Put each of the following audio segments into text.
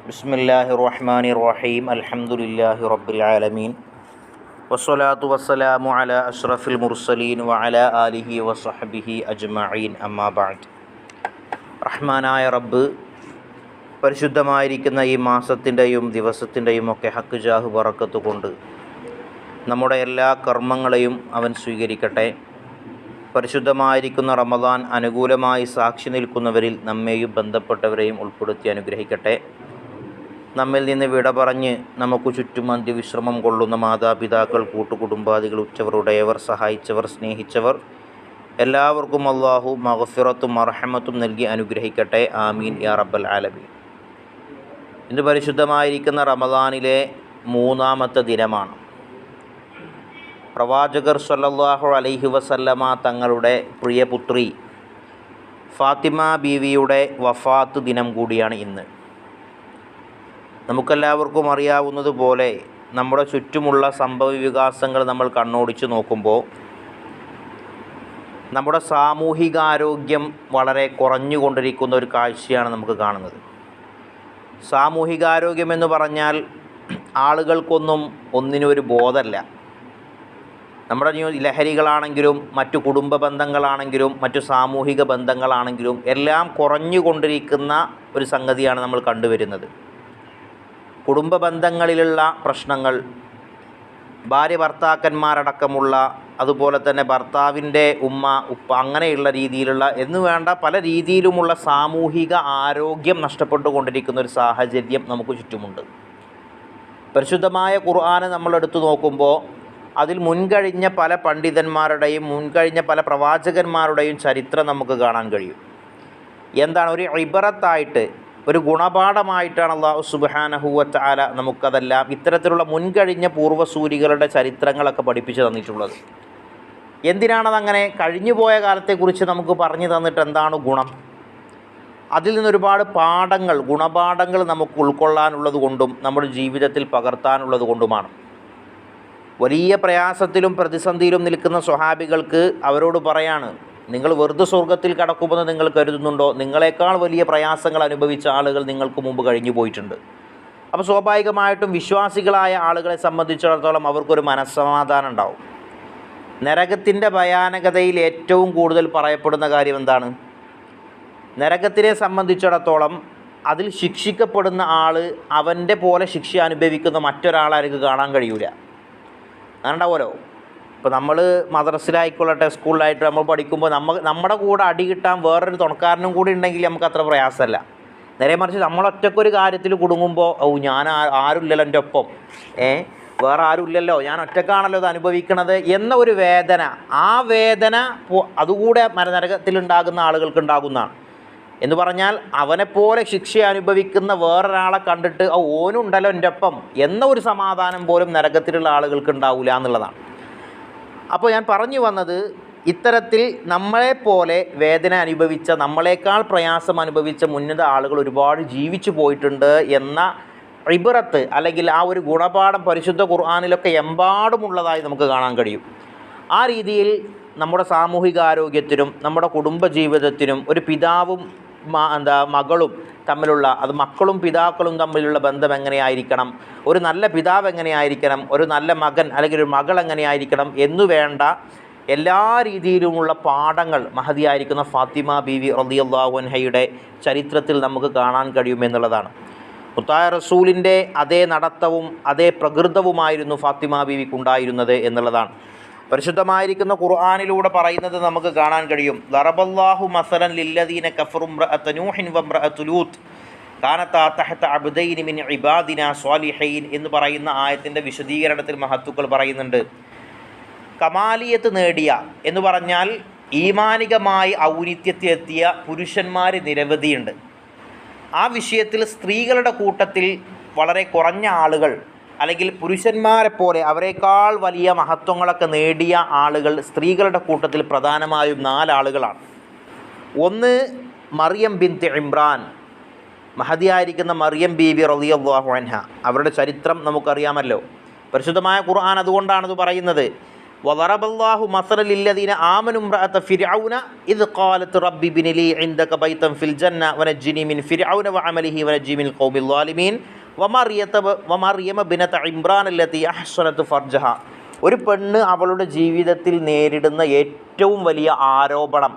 ബിസ്മില്ലാഹിർ റഹ്മാനിർ റഹീം. അൽഹംദുലില്ലാഹി റബ്ബിൽ ആലമീൻ. വസ്സലാത്തു വസ്സലാമു അലാ അഷ്റഫിൽ മുർസലീൻ വഅലാ ആലിഹി വസഹ്ബിഹി അജ്മഈൻ. അമ്മാ ബഅദ്. റഹ്മാനായ റബ്ബ് പരിശുദ്ധമായിരിക്കുന്ന ഈ മാസത്തിൻ്റെയും ദിവസത്തിൻ്റെയും ഒക്കെ ഹക്ക് ജാഹ് ബറക്കത്ത് കൊണ്ട് നമ്മുടെ എല്ലാ കർമ്മങ്ങളെയും അവൻ സ്വീകരിക്കട്ടെ. പരിശുദ്ധമായിരിക്കുന്ന റമദാൻ അനുകൂലമായി സാക്ഷി നിൽക്കുന്നവരിൽ നമ്മെയും ബന്ധപ്പെട്ടവരെയും ഉൾപ്പെടുത്തി അനുഗ്രഹിക്കട്ടെ. നമ്മിൽ നിന്ന് വിട പറഞ്ഞ് നമുക്ക് ചുറ്റും അന്ത്യവിശ്രമം കൊള്ളുന്ന മാതാപിതാക്കൾ, കൂട്ടുകുടുംബാദികൾ, ഉറ്റവരുടയവർ, സഹായിച്ചവർ, സ്നേഹിച്ചവർ എല്ലാവർക്കും അള്ളാഹു മഗ്ഫിറത്തും മർഹമത്തും നൽകി അനുഗ്രഹിക്കട്ടെ. ആമീൻ യാ റബ്ബൽ ആലമീൻ. ഇന്ന് പരിശുദ്ധമായിരിക്കുന്ന റമദാനിലെ മൂന്നാമത്തെ ദിനമാണ്. പ്രവാചകർ സ്വല്ലല്ലാഹു അലൈഹി വസല്ലമ തങ്ങളുടെ പ്രിയപുത്രി ഫാത്തിമ ബീവിയുടെ വഫാത്ത് ദിനം കൂടിയാണ് ഇന്ന്. നമുക്കെല്ലാവർക്കും അറിയാവുന്നതുപോലെ നമ്മുടെ ചുറ്റുമുള്ള സംഭവ വികാസങ്ങൾ നമ്മൾ കണ്ണോടിച്ച് നോക്കുമ്പോൾ നമ്മുടെ സാമൂഹികാരോഗ്യം വളരെ കുറഞ്ഞുകൊണ്ടിരിക്കുന്ന ഒരു കാഴ്ചയാണ് നമുക്ക് കാണുന്നത്. സാമൂഹികാരോഗ്യം എന്ന് പറഞ്ഞാൽ ആളുകൾക്കൊന്നും ഒന്നിനും ഒരു ബോധമല്ല. നമ്മുടെ ലഹരികളാണെങ്കിലും മറ്റു കുടുംബ ബന്ധങ്ങളാണെങ്കിലും മറ്റു സാമൂഹിക ബന്ധങ്ങളാണെങ്കിലും എല്ലാം കുറഞ്ഞുകൊണ്ടിരിക്കുന്ന ഒരു സംഗതിയാണ് നമ്മൾ കണ്ടുവരുന്നത്. കുടുംബ ബന്ധങ്ങളിലുള്ള പ്രശ്നങ്ങൾ, ഭാര്യ ഭർത്താക്കന്മാരടക്കമുള്ള, അതുപോലെ തന്നെ ഭർത്താവിൻ്റെ ഉമ്മ ഉപ്പ, അങ്ങനെയുള്ള രീതിയിലുള്ള എന്നു വേണ്ട പല രീതിയിലുമുള്ള സാമൂഹിക ആരോഗ്യം നഷ്ടപ്പെട്ടുകൊണ്ടിരിക്കുന്ന ഒരു സാഹചര്യം നമുക്ക് ചുറ്റുമുണ്ട്. പരിശുദ്ധമായ ഖുർആന് നമ്മളെടുത്തു നോക്കുമ്പോൾ അതിൽ മുൻകഴിഞ്ഞ പല പണ്ഡിതന്മാരുടെയും മുൻകഴിഞ്ഞ പല പ്രവാചകന്മാരുടെയും ചരിത്രം നമുക്ക് കാണാൻ കഴിയും. എന്താണ് ഒരു ഇബറത്തായിട്ട്, ഒരു ഗുണപാഠമായിട്ടാണ് അല്ലാഹു സുബ്ഹാനഹു വ തആല നമുക്കതെല്ലാം ഇത്തരത്തിലുള്ള മുൻകഴിഞ്ഞ പൂർവ്വസൂരികളുടെ ചരിത്രങ്ങളൊക്കെ പഠിപ്പിച്ചു തന്നിട്ടുള്ളത്. എന്തിനാണതങ്ങനെ? കഴിഞ്ഞുപോയ കാലത്തെക്കുറിച്ച് നമുക്ക് പറഞ്ഞു തന്നിട്ട് എന്താണ് ഗുണം? അതിൽ നിന്നൊരുപാട് പാഠങ്ങൾ, ഗുണപാഠങ്ങൾ നമുക്ക് ഉൾക്കൊള്ളാനുള്ളത് കൊണ്ടും നമ്മുടെ ജീവിതത്തിൽ പകർത്താനുള്ളത് കൊണ്ടുമാണ്. വലിയ പ്രയാസത്തിലും പ്രതിസന്ധിയിലും നിൽക്കുന്ന സ്വഹാബികൾക്ക് അവരോട് പറയാണ്, നിങ്ങൾ വെറുതെ സ്വർഗത്തിൽ കടക്കുമെന്ന് നിങ്ങൾ കരുതുന്നുണ്ടോ? നിങ്ങളെക്കാൾ വലിയ പ്രയാസങ്ങൾ അനുഭവിച്ച ആളുകൾ നിങ്ങൾക്ക് മുമ്പ് കഴിഞ്ഞു പോയിട്ടുണ്ട്. അപ്പോൾ സ്വാഭാവികമായിട്ടും വിശ്വാസികളായ ആളുകളെ സംബന്ധിച്ചിടത്തോളം അവർക്കൊരു മനസ്സമാധാനം ഉണ്ടാവും. നരകത്തിൻ്റെ ഭയാനകതയിൽ ഏറ്റവും കൂടുതൽ പറയപ്പെടുന്ന കാര്യം എന്താണ്? നരകത്തിനെ സംബന്ധിച്ചിടത്തോളം അതിൽ ശിക്ഷിക്കപ്പെടുന്ന ആൾ അവൻ്റെ പോലെ ശിക്ഷ അനുഭവിക്കുന്ന മറ്റൊരാളാർക്ക് കാണാൻ കഴിയൂല. അങ്ങനെയുണ്ടാവുമല്ലോ. ഇപ്പോൾ നമ്മൾ മദ്രസയിലായിക്കൊള്ളട്ടെ, സ്കൂളിലായിട്ട് നമ്മൾ പഠിക്കുമ്പോൾ നമ്മുടെ കൂടെ അടി കിട്ടാൻ വേറൊരു തുണക്കാരനും കൂടി ഉണ്ടെങ്കിൽ നമുക്ക് അത്ര പ്രയാസമല്ല. നേരെ മറിച്ച് നമ്മളൊറ്റക്കൊരു കാര്യത്തിൽ കുടുങ്ങുമ്പോൾ ഞാൻ ആരുമില്ലല്ലോ എൻ്റെ ഒപ്പം, വേറെ ആരുമില്ലല്ലോ, ഞാൻ ഒറ്റക്കാണല്ലോ ഇത് അനുഭവിക്കണത് എന്ന ഒരു വേദന, ആ വേദന അതുകൂടെ നരകത്തിലുണ്ടാകുന്ന ആളുകൾക്ക് ഉണ്ടാകുന്നതാണ്. എന്ന് പറഞ്ഞാൽ അവനെപ്പോലെ ശിക്ഷ അനുഭവിക്കുന്ന വേറൊരാളെ കണ്ടിട്ട് ഓനുണ്ടല്ലോ എൻ്റെ ഒപ്പം എന്ന ഒരു സമാധാനം പോലും നരകത്തിലുള്ള ആളുകൾക്ക് ഉണ്ടാവില്ല എന്നുള്ളതാണ്. അപ്പോൾ ഞാൻ പറഞ്ഞു വന്നത്, ഇത്തരത്തിൽ നമ്മളെപ്പോലെ വേദന അനുഭവിച്ച, നമ്മളെക്കാൾ പ്രയാസം അനുഭവിച്ച ഉന്നത ആളുകൾ ഒരുപാട് ജീവിച്ചു പോയിട്ടുണ്ട് എന്ന ഇബ്റത്ത് അല്ലെങ്കിൽ ആ ഒരു ഗുണപാഠം പരിശുദ്ധ ഖുർആനിലൊക്കെ എമ്പാടുമുള്ളതായി നമുക്ക് കാണാൻ കഴിയും. ആ രീതിയിൽ നമ്മുടെ സാമൂഹികാരോഗ്യത്തിനും നമ്മുടെ കുടുംബജീവിതത്തിനും ഒരു പിതാവും മകളും തമ്മിലുള്ള, അത് മക്കളും പിതാക്കളും തമ്മിലുള്ള ബന്ധം എങ്ങനെയായിരിക്കണം, ഒരു നല്ല പിതാവ് എങ്ങനെയായിരിക്കണം, ഒരു നല്ല മകൻ അല്ലെങ്കിൽ ഒരു മകൾ എങ്ങനെയായിരിക്കണം എന്നു വേണ്ട എല്ലാ രീതിയിലുമുള്ള പാഠങ്ങൾ മഹദിയായിരിക്കുന്ന ഫാത്തിമ ബീവി റളിയല്ലാഹു അൻഹയുടെ ചരിത്രത്തിൽ നമുക്ക് കാണാൻ കഴിയുമെന്നുള്ളതാണ്. മുത്തായ റസൂലിൻ്റെ അതേ നടത്തവും അതേ പ്രകൃതവുമായിരുന്നു ഫാത്തിമ ബീവിക്കുണ്ടായിരുന്നത് എന്നുള്ളതാണ് പരിശുദ്ധമായിരിക്കുന്ന ഖുർആനിലൂടെ പറയുന്നത് നമുക്ക് കാണാൻ കഴിയും. ദറബല്ലാഹു മസലൻ ലില്ലദീന കഫറു ഇംറഅത നൂഹിൻ വഇംറഅതു ലൂത്ത് കാനതാ തഹത അബ്ദൈനി മിൻ ഇബാദിനാ സ്വാലിഹീൻ എന്ന് പറയുന്ന ആയത്തിൻ്റെ വിശദീകരണത്തിൽ മഹത്തുക്കൾ പറയുന്നുണ്ട്, കമാലിയത്ത് നേടിയ എന്ന് പറഞ്ഞാൽ ഈമാനികമായി ഔന്നിത്യത്തിലെത്തിയ പുരുഷന്മാർ നിരവധിയുണ്ട്. ആ വിഷയത്തിൽ സ്ത്രീകളുടെ കൂട്ടത്തിൽ വളരെ കുറഞ്ഞ ആളുകൾ, അല്ലെങ്കിൽ പുരുഷന്മാരെ പോലെ അവരെക്കാൾ വലിയ മഹത്വങ്ങളൊക്കെ നേടിയ ആളുകൾ സ്ത്രീകളുടെ കൂട്ടത്തിൽ പ്രധാനമായും 4 ആളുകളാണ്. ഒന്ന് മറിയം ബിൻത്ത് ഇമ്രാൻ, മഹദിയായിരിക്കുന്ന മറിയം ബീബി റളിയല്ലാഹു അൻഹ. അവരുടെ ചരിത്രം നമുക്കറിയാമല്ലോ. പരിശുദ്ധമായ ഖുർആൻ അതുകൊണ്ടാണത് പറയുന്നത്. വദറബല്ലാഹു മസലൻ ലില്ലദീന ആമനു ഇംറഅത ഫിർഔന ഇദ് ഖാലത് റബ്ബി ഇബ്നി ലീ ഇൻദക ബൈതൻ ഫിൽ ജന്ന വനജ്ജിനി മിൻ ഫിർഔന വഅമലിഹി വനജ്ജിനി മിനൽ ഖൗമിൽ ളാലിമീൻ വമറിയമ ബിനത ഇംറാൻ അല്ലതി അഹ്സനത് ഫർജഹ. ഒരു പെണ്ണ് അവളുടെ ജീവിതത്തിൽ നേരിടുന്ന ഏറ്റവും വലിയ ആരോപണം,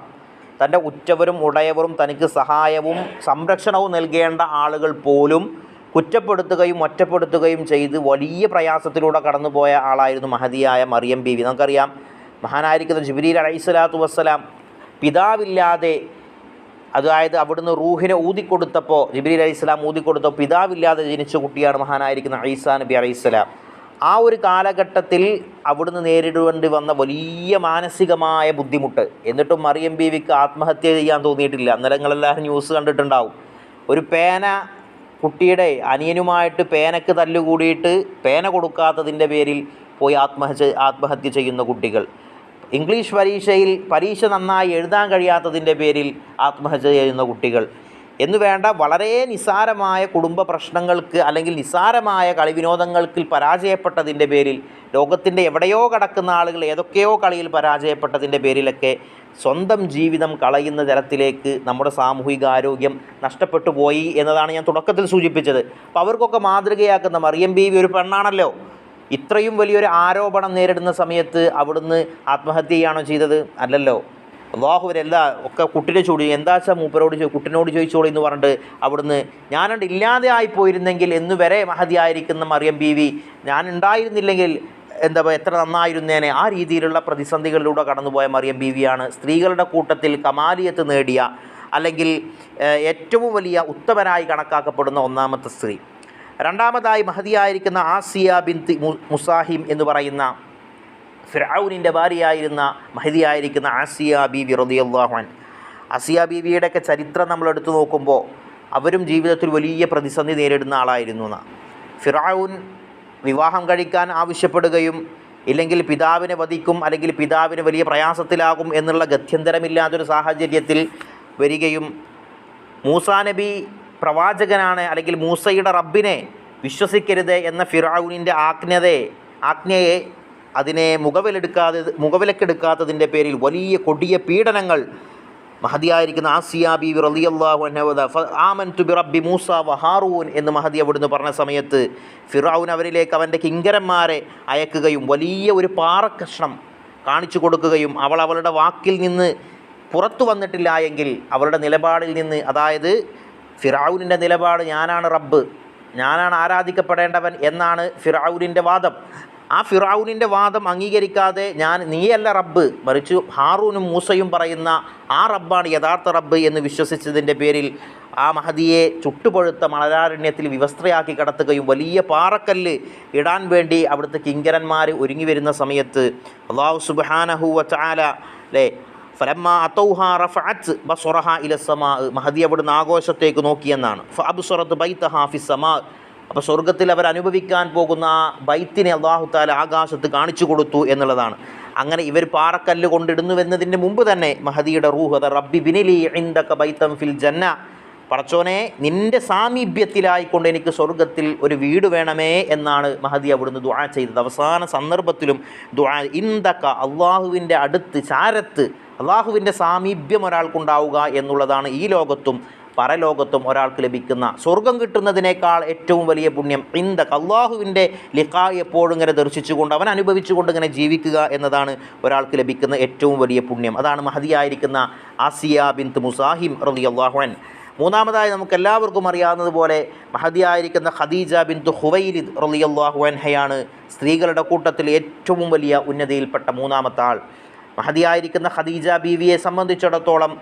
തൻ്റെ ഉറ്റവരും ഉടയവരും തനിക്ക് സഹായവും സംരക്ഷണവും നൽകേണ്ട ആളുകൾ പോലും കുറ്റപ്പെടുത്തുകയും ഒറ്റപ്പെടുത്തുകയും ചെയ്ത് വലിയ പ്രയാസത്തിലൂടെ കടന്നുപോയ ആളായിരുന്നു മഹദിയായ മറിയം ബീവി. നമുക്കറിയാം, മഹാനായിരിക്കുന്ന ജിബ്രീൽ അലൈഹിസ്സലാത്തു വസ്സലാം പിതാവില്ലാതെ, അതായത് അവിടുന്ന് റൂഹിനെ ഊതിക്കൊടുത്തപ്പോൾ, ജിബ്രീൽ അലൈഹിസ്സലാം ഊതിക്കൊടുത്തപ്പോൾ പിതാവില്ലാതെ ജനിച്ച കുട്ടിയാണ് മഹാനായിരിക്കുന്ന ഈസാ നബി അലൈഹിസ്സലാം. ആ ഒരു കാലഘട്ടത്തിൽ അവിടുന്ന് നേരിടേണ്ടി വന്ന വലിയ മാനസികമായ ബുദ്ധിമുട്ട്. എന്നിട്ടും മറിയം ബീവിക്ക് ആത്മഹത്യ ചെയ്യാൻ തോന്നിയിട്ടില്ല. ഇന്നലെ നിങ്ങളെല്ലാവരും ന്യൂസ് കണ്ടിട്ടുണ്ടാവും. ഒരു പേന, കുട്ടിയുടെ അനിയനുമായിട്ട് പേനയ്ക്ക് തല്ലുകൂടിയിട്ട് പേന കൊടുക്കാത്തതിൻ്റെ പേരിൽ പോയി ആത്മഹത്യ ചെയ്യുന്ന കുട്ടികൾ, ഇംഗ്ലീഷ് പരീക്ഷ നന്നായി എഴുതാൻ കഴിയാത്തതിൻ്റെ പേരിൽ ആത്മഹത്യ ചെയ്യുന്ന കുട്ടികൾ എന്നു വേണ്ട വളരെ നിസ്സാരമായ കുടുംബ പ്രശ്നങ്ങൾക്ക് അല്ലെങ്കിൽ നിസ്സാരമായ കളിവിനോദങ്ങൾക്ക് പരാജയപ്പെട്ടതിൻ്റെ പേരിൽ, ലോകത്തിൻ്റെ എവിടെയോ കിടക്കുന്ന ആളുകൾ ഏതൊക്കെയോ കളിയിൽ പരാജയപ്പെട്ടതിൻ്റെ പേരിലൊക്കെ സ്വന്തം ജീവിതം കളയുന്ന തരത്തിലേക്ക് നമ്മുടെ സാമൂഹികാരോഗ്യം നഷ്ടപ്പെട്ടു പോയി എന്നതാണ് ഞാൻ തുടക്കത്തിൽ സൂചിപ്പിച്ചത്. അപ്പോൾ അവർക്കൊക്കെ മാതൃകയാക്കുന്ന മറിയം ബീവി ഒരു പെണ്ണാണല്ലോ. ഇത്രയും വലിയൊരു ആരോപണം നേരിടുന്ന സമയത്ത് അവിടുന്ന് ആത്മഹത്യ ചെയ്യുകയാണോ ചെയ്തത്? അല്ലല്ലോ. അള്ളാഹുവരെല്ലാം ഒക്കെ കുട്ടിനെ എന്താ വെച്ചാൽ മൂപ്പരോട് കുട്ടിനോട് ചോദിച്ചോളൂ എന്ന് പറഞ്ഞിട്ട് അവിടുന്ന് ഞാനുണ്ട് ഇല്ലാതെ ആയിപ്പോയിരുന്നെങ്കിൽ എന്ന് വരെ മഹദിയായിരിക്കുന്ന മറിയം ബീവി, ഞാൻ ഉണ്ടായിരുന്നില്ലെങ്കിൽ എത്ര നന്നായിരുന്നേനെ, ആ രീതിയിലുള്ള പ്രതിസന്ധികളിലൂടെ കടന്നുപോയ മറിയം ബീവിയാണ് സ്ത്രീകളുടെ കൂട്ടത്തിൽ കമാലിയത്ത് നേടിയ അല്ലെങ്കിൽ ഏറ്റവും വലിയ ഉത്തമരായി കണക്കാക്കപ്പെടുന്ന ഒന്നാമത്തെ സ്ത്രീ. രണ്ടാമതായി മഹദിയായിരിക്കുന്ന ആസിയ ബിൻത് മുസാഹിം എന്ന് പറയുന്ന ഫിർഔനിൻ്റെ ഭാര്യയായിരുന്ന മഹദിയായിരിക്കുന്ന ആസിയ ബീവി റളിയല്ലാഹു അൻഹ. ആസിയ ബീവിയുടെയൊക്കെ ചരിത്രം നമ്മൾ എടുത്തു നോക്കുമ്പോൾ അവരും ജീവിതത്തിൽ വലിയ പ്രതിസന്ധി നേരിടുന്ന ആളായിരുന്നു എന്നാണ്. ഫിർഔൻ വിവാഹം കഴിക്കാൻ ആവശ്യപ്പെടുകയും ഇല്ലെങ്കിൽ പിതാവിനെ വധിക്കും അല്ലെങ്കിൽ പിതാവിന് വലിയ പ്രയാസത്തിലാകും എന്നുള്ള ഗത്യന്തരമില്ലാത്തൊരു സാഹചര്യത്തിൽ വരികയും മൂസാ നബി പ്രവാചകനാണ് അല്ലെങ്കിൽ മൂസയുടെ റബ്ബിനെ വിശ്വസിക്കരുത് എന്ന ഫിർഔനിൻ്റെ ആജ്ഞയെ അതിനെ മുഖവിലക്കെടുക്കാത്തതിൻ്റെ പേരിൽ വലിയ കൊടിയ പീഡനങ്ങൾ മഹദിയായിരിക്കുന്ന ആസിയ ബീവി റളിയല്ലാഹു അൻഹ ആമൻതു ബിറബ്ബി മൂസ വ ഹാറൂൻ എന്ന് മഹദി അവിടുന്ന് പറഞ്ഞ സമയത്ത് ഫിർഔൻ അവരിലേക്ക് അവൻ്റെ കിങ്കരന്മാരെ അയക്കുകയും വലിയ ഒരു പാറക്കഷ്ണം കാണിച്ചു കൊടുക്കുകയും അവളുടെ വാക്കിൽ നിന്ന് പുറത്തു വന്നിട്ടില്ല എങ്കിൽ അവളുടെ നിലപാടിൽ നിന്ന്, അതായത് ഫിർഔനിൻ്റെ നിലപാട് ഞാനാണ് റബ്ബ്, ഞാനാണ് ആരാധിക്കപ്പെടേണ്ടവൻ എന്നാണ് ഫിർഔനിൻ്റെ വാദം. ആ ഫിർഔനിൻ്റെ വാദം അംഗീകരിക്കാതെ നീയല്ല റബ്ബ്, മറിച്ച് ഹാറൂനും മൂസയും പറയുന്ന ആ റബ്ബാണ് യഥാർത്ഥ റബ്ബ് എന്ന് വിശ്വസിച്ചതിൻ്റെ പേരിൽ ആ മഹദിയെ ചുട്ടുപഴുത്ത മണലാരണ്യത്തിൽ വിവസ്ത്രയാക്കി കടത്തുകയും വലിയ പാറക്കല്ല് ഇടാൻ വേണ്ടി അവിടുത്തെ കിങ്കരന്മാർ ഒരുങ്ങി വരുന്ന സമയത്ത് അല്ലാഹു സുബ്ഹാനഹു വ തആല ഫലമ്മാ അതൗഹാ റഫഅത് ബസറഹാ ഇലസ്സമാ, മഹദി അവിടുന്ന് ആകാശത്തേക്ക് നോക്കിയെന്നാണ്. ഫഅബ്സറത് ബൈതഹാ ഫിസ്സമാ, അപ്പോൾ സ്വർഗ്ഗത്തിൽ അവർ അനുഭവിക്കാൻ പോകുന്ന ആ ബൈത്തിനെ അല്ലാഹു തആല ആകാശത്ത് കാണിച്ചു കൊടുത്തു എന്നുള്ളതാണ്. അങ്ങനെ ഇവർ പാറക്കല്ല് കൊണ്ടിടുന്നുവെന്നതിൻ്റെ മുമ്പ് തന്നെ മഹദിയുടെ റൂഹ് അത റബ്ബി ബിനിലി ഇൻദക ബൈതൻ ഫിൽ ജന്ന, പടച്ചോനെ നിൻ്റെ സാമീപ്യത്തിലായിക്കൊണ്ട് എനിക്ക് സ്വർഗ്ഗത്തിൽ ഒരു വീട് വേണമേ എന്നാണ് മഹദി അവിടുന്ന് ദുആ ചെയ്തത്. അവസാന സന്ദർഭത്തിലും ദുആ ഇൻദക, അള്ളാഹുവിൻ്റെ അടുത്ത് ചാരത്ത്, അള്ളാഹുവിൻ്റെ സാമീപ്യം ഒരാൾക്കുണ്ടാവുക എന്നുള്ളതാണ് ഈ ലോകത്തും പരലോകത്തും ഒരാൾക്ക് ലഭിക്കുന്ന സ്വർഗം കിട്ടുന്നതിനേക്കാൾ ഏറ്റവും വലിയ പുണ്യം. ഇൻദക, അള്ളാഹുവിൻ്റെ ലിഖാ എപ്പോഴും ഇങ്ങനെ ദർശിച്ചുകൊണ്ട് അവൻ അനുഭവിച്ചുകൊണ്ട് ഇങ്ങനെ ജീവിക്കുക എന്നതാണ് ഒരാൾക്ക് ലഭിക്കുന്ന ഏറ്റവും വലിയ പുണ്യം. അതാണ് മഹദിയായിരിക്കുന്ന ആസിയ ബിൻത് മുസാഹിം റളിയല്ലാഹു അൻഹ. മൂന്നാമതായി നമുക്കെല്ലാവർക്കും അറിയാവുന്നതുപോലെ മഹദിയായിരിക്കുന്ന ഖദീജ ബിൻത് ഖുവൈലിദ് റളിയല്ലാഹു അൻഹയാണ് സ്ത്രീകളുടെ കൂട്ടത്തിൽ ഏറ്റവും വലിയ ഉന്നതിയിൽപ്പെട്ട മൂന്നാമത്തെ ആൾ. മഹദിയായിരിക്കുന്ന ഖദീജ ബീവിയെ സംബന്ധിച്ചിടത്തോളം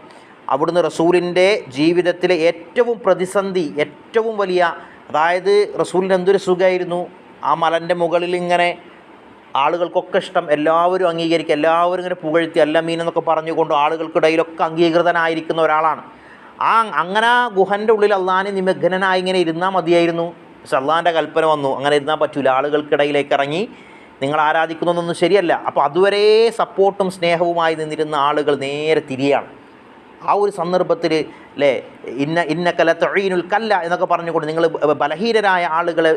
അവിടുന്ന് റസൂലിൻ്റെ ജീവിതത്തിലെ ഏറ്റവും പ്രതിസന്ധി, ഏറ്റവും വലിയ, അതായത് റസൂലിന് എന്തൊരു സുഖമായിരുന്നു ആ മലൻ്റെ മുകളിൽ ഇങ്ങനെ ആളുകൾക്കൊക്കെ ഇഷ്ടം, എല്ലാവരും അംഗീകരിക്കുക, എല്ലാവരും ഇങ്ങനെ പുകഴ്ത്തി അല്ല മീൻ എന്നൊക്കെ പറഞ്ഞുകൊണ്ട് ആളുകൾക്കിടയിലൊക്കെ അംഗീകൃതനായിരിക്കുന്ന ഒരാളാണ്. അങ്ങനെ ഗുഹൻ്റെ ഉള്ളിൽ അള്ളാഹിനെ നിമഗ്നനായി ഇങ്ങനെ ഇരുന്നാൽ മതിയായിരുന്നു. പക്ഷെ അള്ളാഹിൻ്റെ കൽപ്പന വന്നു, അങ്ങനെ ഇരുന്നാൽ പറ്റില്ല, ആളുകൾക്കിടയിലേക്ക് ഇറങ്ങി നിങ്ങൾ ആരാധിക്കുന്നതൊന്നും ശരിയല്ല. അപ്പോൾ അതുവരെ സപ്പോർട്ടും സ്നേഹവുമായി നിന്നിരുന്ന ആളുകൾ നേരെ തിരിയാണ്. ആ ഒരു സന്ദർഭത്തിൽ അല്ലേ ഇന്നകല തൊഴീനുൽ കല്ല എന്നൊക്കെ പറഞ്ഞുകൊണ്ട് നിങ്ങൾ ബലഹീനരായ ആളുകളെ